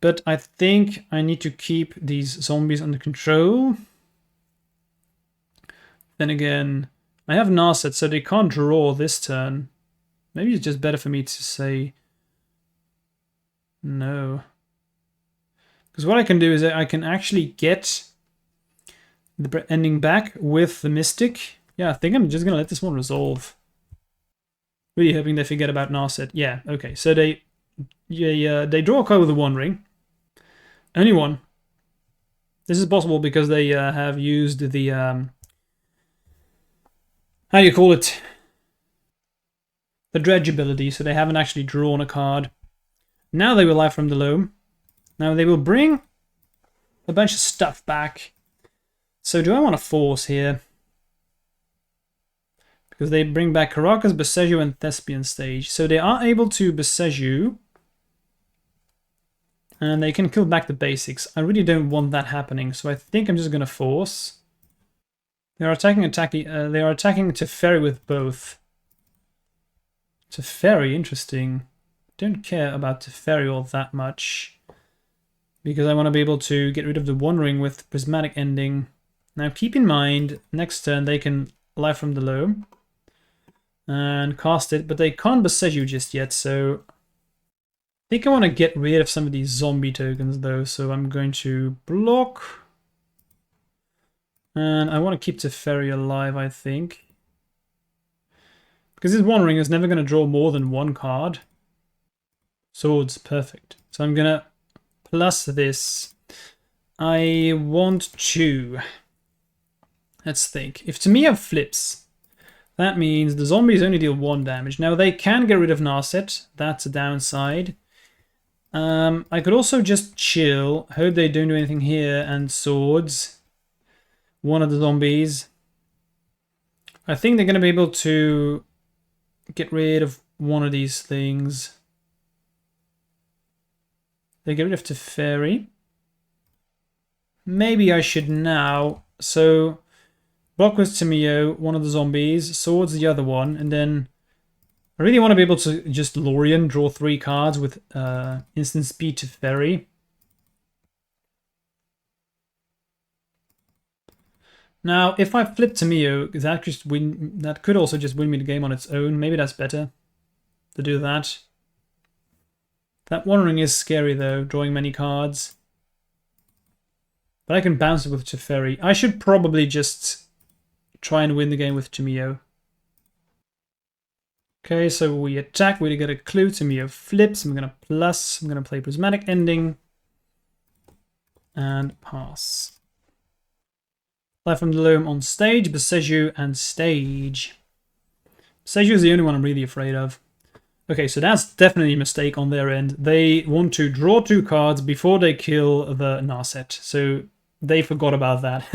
But I think I need to keep these zombies under control. Then again, I have Narset, so they can't draw this turn. Maybe it's just better for me to say no. Because what I can do is I can actually get the ending back with the Mystic. Yeah, I think I'm just going to let this one resolve. Really hoping they forget about Narset. Yeah, okay. So they draw a card with a One Ring. Only one. This is possible because they have used the... how do you call it? The Dredge ability, so they haven't actually drawn a card. Now they will life from the loam. Now they will bring a bunch of stuff back. So do I want to force here? Because they bring back Caracas, Boseiju, and Thespian Stage. So they are able to Boseiju. And they can kill back the basics. I really don't want that happening, so I think I'm just going to force. They are attacking Teferi with both. Teferi, interesting. Don't care about Teferi all that much. Because I want to be able to get rid of the One Ring with Prismatic Ending. Now keep in mind, next turn they can life from the loam. And cast it, but they can't Boseiju just yet, so... I think I want to get rid of some of these zombie tokens though, so I'm going to block. And I want to keep Teferi alive, I think. Because this One Ring is never going to draw more than one card. Swords, perfect. So I'm going to plus this. I want to... Let's think. If Tamio flips, that means the zombies only deal 1 damage. Now they can get rid of Narset. That's a downside. I could also just chill, hope they don't do anything here, and swords one of the zombies. I think they're going to be able to get rid of one of these things. They get rid of Teferi. Maybe I should now. So, block with Tamio, one of the zombies, swords the other one, and then I really want to be able to just Lorien, draw 3 cards with instant speed Teferi. Now, if I flip Tamio, that could also just win me the game on its own. Maybe that's better to do that. That One Ring is scary though, drawing many cards. But I can bounce it with Teferi. I should probably just try and win the game with Tamio. Okay, so we attack, we get a clue, Tamio flips, I'm gonna plus, I'm gonna play Prismatic Ending. And pass. Life from the Loam on stage, Boseiju and stage. Boseiju is the only one I'm really afraid of. Okay, so that's definitely a mistake on their end. They want to draw 2 cards before they kill the Narset. So they forgot about that.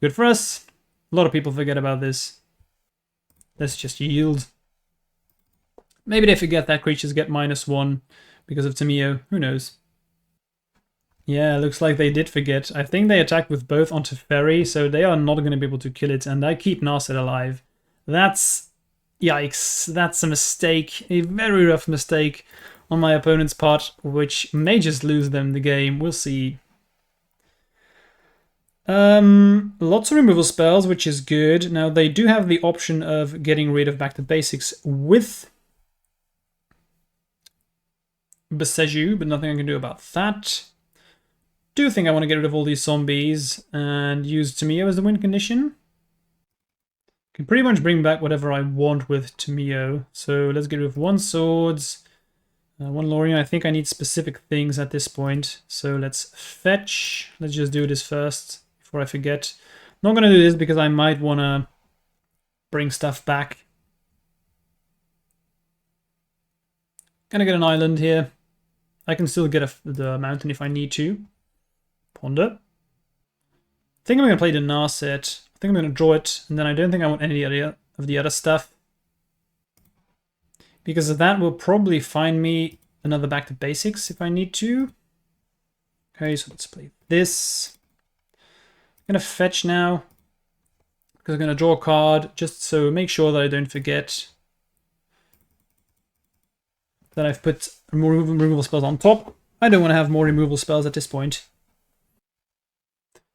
Good for us. A lot of people forget about this. Let's just yield. Maybe they forget that creatures get -1 because of Tamio. Who knows? Yeah, looks like they did forget. I think they attacked with both onto Teferi, so they are not going to be able to kill it, and I keep Narset alive. That's... yikes. That's a mistake. A very rough mistake on my opponent's part, which may just lose them the game. We'll see. Lots of removal spells, which is good. Now, they do have the option of getting rid of Back to Basics with Boseiju, but nothing I can do about that. Do think I want to get rid of all these zombies and use Tamio as the win condition. Can pretty much bring back whatever I want with Tamio. So let's get rid of 1 swords, 1 Lorien. I think I need specific things at this point. So let's fetch. Let's just do this first before I forget. Not going to do this because I might want to bring stuff back. Gonna get an island here. I can still get the mountain if I need to. Ponder. I think I'm gonna play the Narset. I think I'm gonna draw it, and then I don't think I want any of the other stuff. Because that will probably find me another back to basics if I need to. Okay, so let's play this. I'm gonna fetch now. Because I'm gonna draw a card, just so make sure that I don't forget that I've put removal spells on top. I don't want to have more removal spells at this point.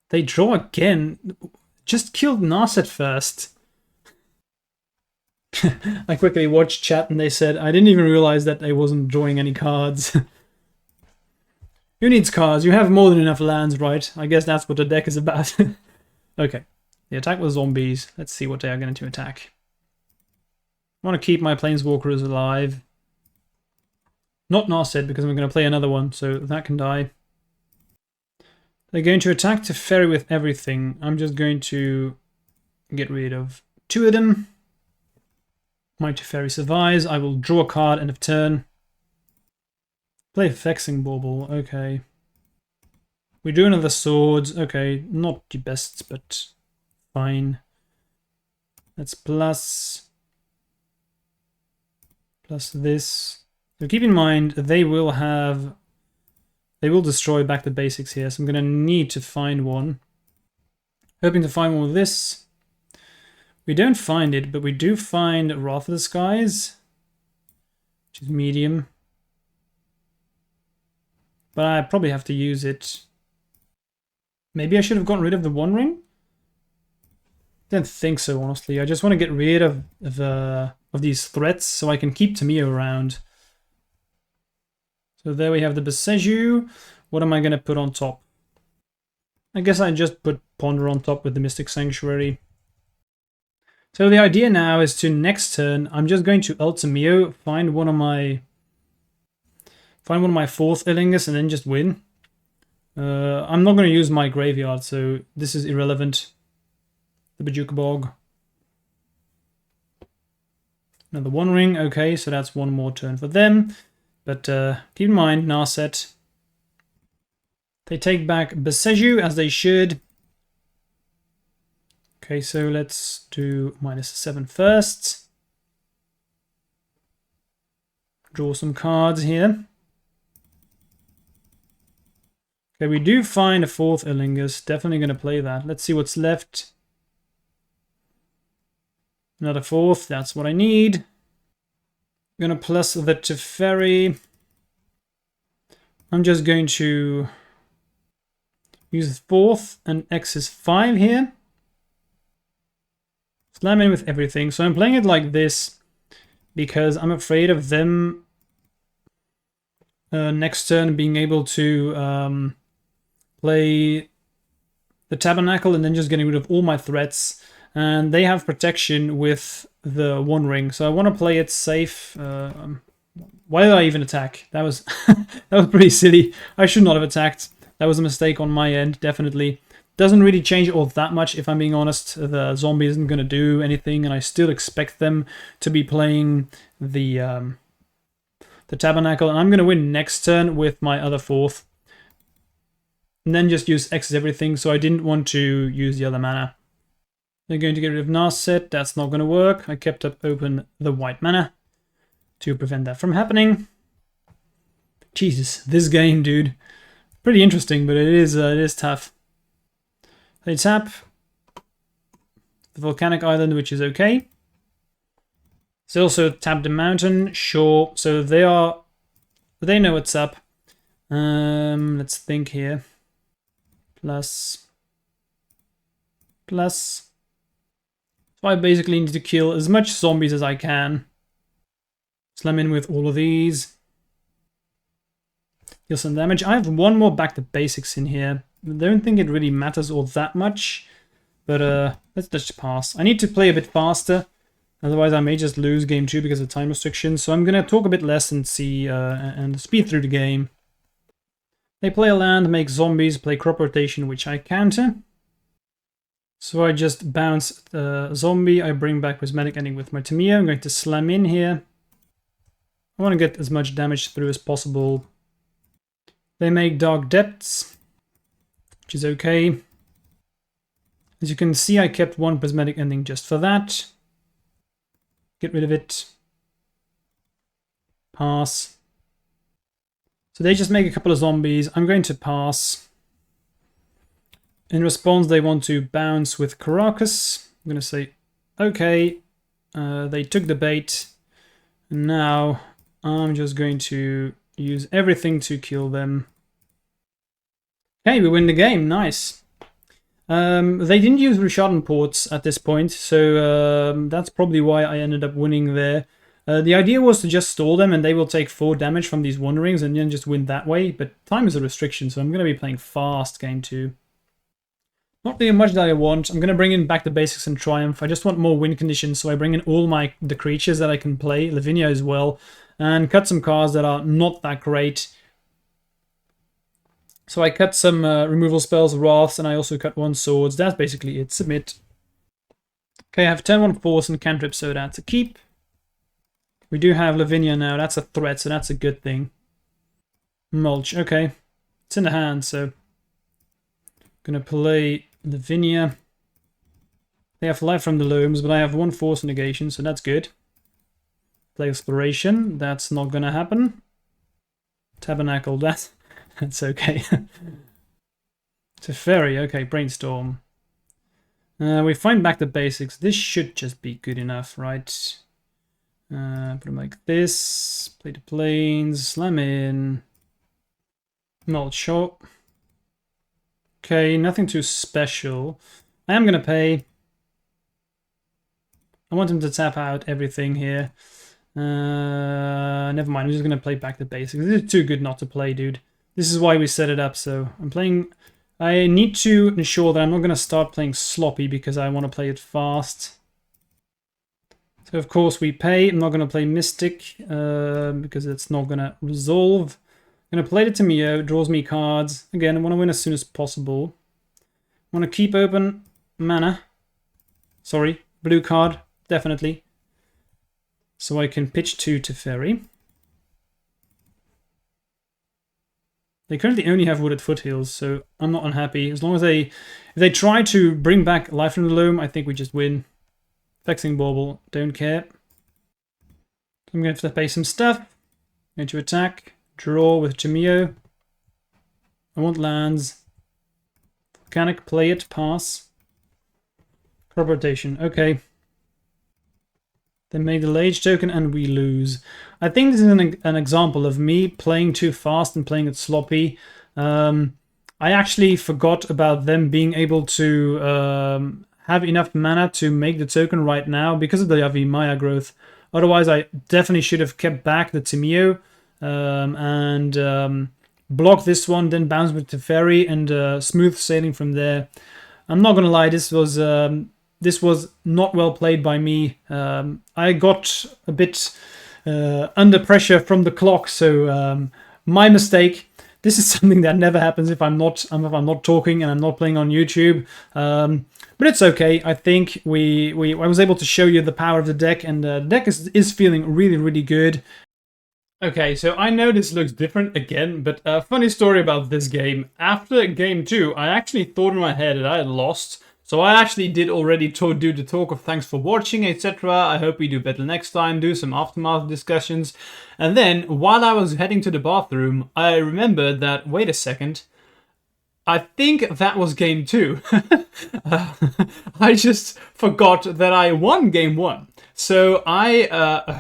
They draw again. Just killed Narset first. I quickly watched chat and they said, I didn't even realize that I wasn't drawing any cards. Who needs cards? You have more than enough lands, right? I guess that's what the deck is about. Okay. The attack was zombies. Let's see what they are going to attack. I want to keep my planeswalkers alive. Not Narset, because I'm going to play another one, so that can die. They're going to attack Teferi with everything. I'm just going to get rid of 2 of them. My Teferi survives. I will draw a card end of turn. Play Vexing Bauble. Okay. We do another Swords. Okay, not the best, but fine. That's plus this. So keep in mind, they will destroy back the basics here, so I'm going to need to find one. Hoping to find one with this. We don't find it, but we do find Wrath of the Skies, which is medium. But I probably have to use it. Maybe I should have gotten rid of the One Ring? Don't think so, honestly. I just want to get rid of these threats so I can keep Tamiyo around. So there we have the Beseju. What am I going to put on top? I guess I just put Ponder on top with the Mystic Sanctuary. So the idea now is to next turn, I'm just going to Ultimio, find one of my 4th Illingus and then just win. I'm not going to use my graveyard, so this is irrelevant. The Bajuka Bog. Another One Ring, okay, so that's one more turn for them. But keep in mind, Narset. They take back Beseju, as they should. Okay, so let's do -7 first. Draw some cards here. Okay, we do find a 4th Illingus. Definitely going to play that. Let's see what's left. Another 4th, that's what I need. I'm going to plus the Teferi. I'm just going to use 4th and X is 5 here. Slam in with everything. So I'm playing it like this because I'm afraid of them next turn being able to play the Tabernacle and then just getting rid of all my threats. And they have protection with the One Ring, so I want to play it safe. Why did I even attack? That was that was pretty silly. I should not have attacked. That was a mistake on my end, definitely. Doesn't really change all that much, if I'm being honest. The zombie isn't going to do anything, and I still expect them to be playing the Tabernacle. And I'm going to win next turn with my other 4th. And then just use X as everything, so I didn't want to use the other mana. They're going to get rid of Narset. That's not going to work. I kept up open the white mana to prevent that from happening. Jesus, this game, dude. Pretty interesting, but it is tough. They tap the Volcanic Island, which is okay. They also tap the mountain, sure. So they know what's up. Let's think here. Plus. So I basically need to kill as much zombies as I can. Slam in with all of these. Deal some damage. I have one more back to basics in here. I don't think it really matters all that much. But let's just pass. I need to play a bit faster. Otherwise I may just lose game 2 because of time restrictions. So I'm going to talk a bit less and see and speed through the game. They play a land, make zombies, play crop rotation, which I counter. So I just bounce the zombie, I bring back Prismatic Ending with my Tamiyo. I'm going to slam in here. I want to get as much damage through as possible. They make Dark Depths, which is okay. As you can see, I kept one Prismatic Ending just for that. Get rid of it. Pass. So they just make a couple of zombies. I'm going to pass. In response, they want to bounce with Caracas. I'm going to say, okay. They took the bait. And now I'm just going to use everything to kill them. Okay, we win the game. Nice. They didn't use Richardon ports at this point, so that's probably why I ended up winning there. The idea was to just stall them and they will take 4 damage from these Wanderings and then just win that way, but time is a restriction, so I'm going to be playing fast game 2. Not really much that I want. I'm going to bring in back the basics and Triumph. I just want more win conditions, so I bring in all the creatures that I can play, Lavinia as well, and cut some cards that are not that great. So I cut some removal spells, Wraths, and I also cut 1 Swords. That's basically it. Submit. Okay, I have turn 1 Force and Cantrip, so that's a keep. We do have Lavinia now. That's a threat, so that's a good thing. Mulch. Okay. It's in the hand, so I'm going to play Lavinia. They have Life from the Loams, but I have 1 Force negation, so that's good. Play Exploration. That's not going to happen. Tabernacle. That's okay. Teferi. Okay, Brainstorm. We find back the basics. This should just be good enough, right? Put them like this. Play the planes. Slam in. Mulch shot. Okay, nothing too special. I am going to pay. I want him to tap out everything here. Never mind, I'm just going to play back the basics. This is too good not to play, dude. This is why we set it up, so I'm playing... I need to ensure that I'm not going to start playing sloppy because I want to play it fast. So of course we pay. I'm not going to play Mystic because it's not going to resolve. I'm going to play the MTGO, draws me cards. Again, I want to win as soon as possible. I want to keep open mana. Sorry, blue card, definitely. So I can pitch 2 Teferi. They currently only have Wooded Foothills, so I'm not unhappy. As long as if they try to bring back Life from the Loam, I think we just win. Flexing Bauble, don't care. I'm going to have to pay some stuff. Going to attack, draw with Jamio. I want lands. Volcanic, play it, pass. Crop rotation, okay. They made the Lage token and we lose. I think this is an example of me playing too fast and playing it sloppy. I actually forgot about them being able to have enough mana to make the token right now because of the Yavi Maya growth. Otherwise, I definitely should have kept back the Timio and block this one, then bounce with Teferi and smooth sailing from there. I'm not gonna lie, this was not well played by me. I got a bit under pressure from the clock, so my mistake. This is something that never happens if I'm not talking and I'm not playing on YouTube. But it's okay. I think I was able to show you the power of the deck, and the deck is feeling really, really good. Okay, so I know this looks different again, but a funny story about this game. After game 2, I actually thought in my head that I had lost. So I actually did already do the talk of thanks for watching, etc. I hope we do better next time, do some aftermath discussions. And then, while I was heading to the bathroom, I remembered that, wait a second, I think that was game 2. I just forgot that I won game 1. So I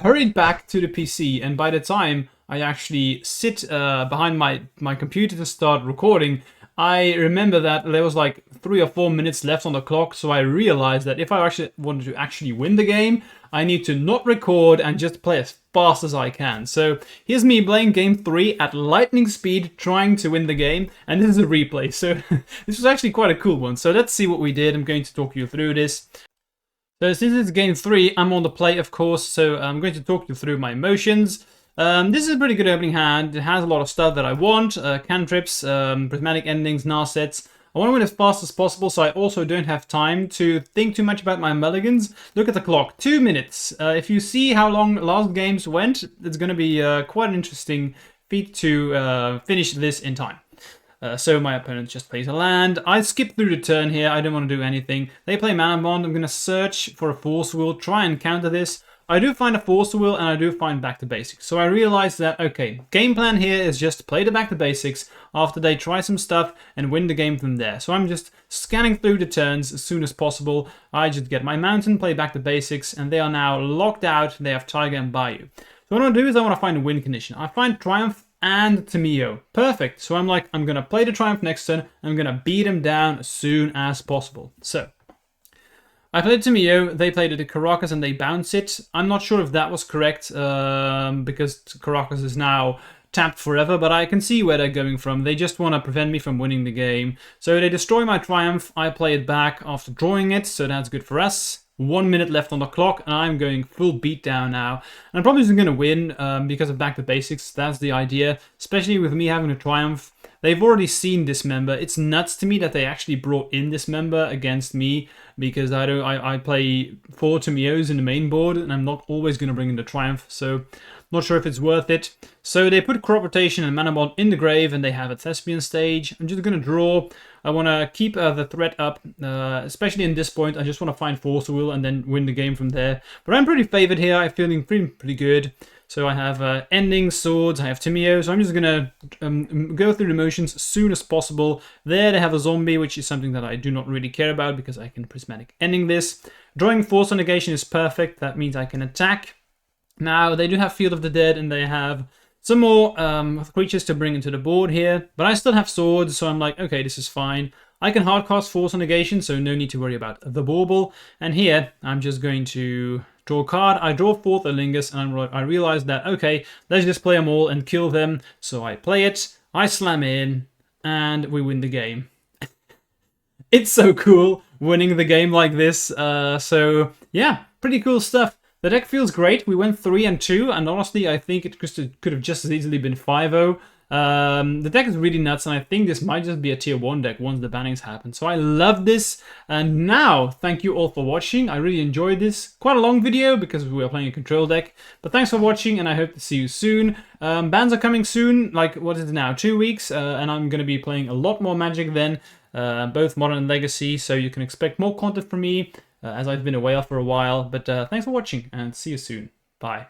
hurried back to the PC, and by the time I actually sit behind my computer to start recording, I remember that there was like 3 or 4 minutes left on the clock, so I realized that if I actually wanted to actually win the game, I need to not record and just play as fast as I can. So here's me playing game 3 at lightning speed, trying to win the game, and this is a replay. So this was actually quite a cool one. So let's see what we did. I'm going to talk you through this. So since it's game 3, I'm on the play, of course, so I'm going to talk you through my emotions. This is a pretty good opening hand. It has a lot of stuff that I want. Cantrips, prismatic endings, Narsets. I want to win as fast as possible, so I also don't have time to think too much about my mulligans. Look at the clock, 2 minutes. If you see how long last games went, it's going to be quite an interesting feat to finish this in time. So my opponent just plays a land. I skip through the turn here. I don't want to do anything. They play Mana Bond. I'm going to search for a Force Wheel, try and counter this. I do find a Force Wheel and I do find Back to Basics. So I realize that, okay, game plan here is just play the Back to Basics after they try some stuff and win the game from there. So I'm just scanning through the turns as soon as possible. I just get my Mountain, play Back to Basics, and they are now locked out. They have Tiger and Bayou. So what I want to do is I want to find a win condition. I find Triumph and Tamio. Perfect. So I'm like, I'm going to play the Triumph next turn. I'm going to beat him down as soon as possible. So I played Tamio, they played the Caracas and they bounce it. I'm not sure if that was correct because Caracas is now tapped forever, but I can see where they're going from. They just want to prevent me from winning the game. So they destroy my Triumph. I play it back after drawing it, so that's good for us. 1 minute left on the clock, and I'm going full beatdown now. And I'm probably just going to win because of Back to Basics. That's the idea, especially with me having a Triumph. They've already seen Dismember. It's nuts to me that they actually brought in Dismember against me because I play 4 Tamios in the main board, and I'm not always going to bring in the Triumph, so not sure if it's worth it. So they put Crop Rotation and Mana Bond in the grave, and they have a Thespian stage. I'm just going to draw. I want to keep the threat up, especially in this point. I just want to find Force Wheel and then win the game from there. But I'm pretty favored here. I'm feeling pretty good. So I have Ending, Swords, I have Timio. So I'm just going to go through the motions as soon as possible. There they have a Zombie, which is something that I do not really care about because I can Prismatic Ending this. Drawing Force Negation is perfect. That means I can attack. Now, they do have Field of the Dead, and they have some more creatures to bring into the board here. But I still have Swords, so I'm like, okay, this is fine. I can hardcast Force Negation, so no need to worry about the Bauble. And here, I'm just going to draw a card. I draw 4th Olingus, and I realize that, okay, let's just play them all and kill them. So I play it, I slam in, and we win the game. It's so cool winning the game like this. So, yeah, pretty cool stuff. The deck feels great. We went 3-2, and honestly, I think it could have just as easily been 5-0. The deck is really nuts, and I think this might just be a tier 1 deck once the bannings happen. So I love this. And now, thank you all for watching. I really enjoyed this. Quite a long video because we are playing a control deck. But thanks for watching, and I hope to see you soon. Bans are coming soon, like, what is it now, 2 weeks? And I'm going to be playing a lot more Magic then, both Modern and Legacy. So you can expect more content from me. As I've been away for a while, but thanks for watching and see you soon. Bye.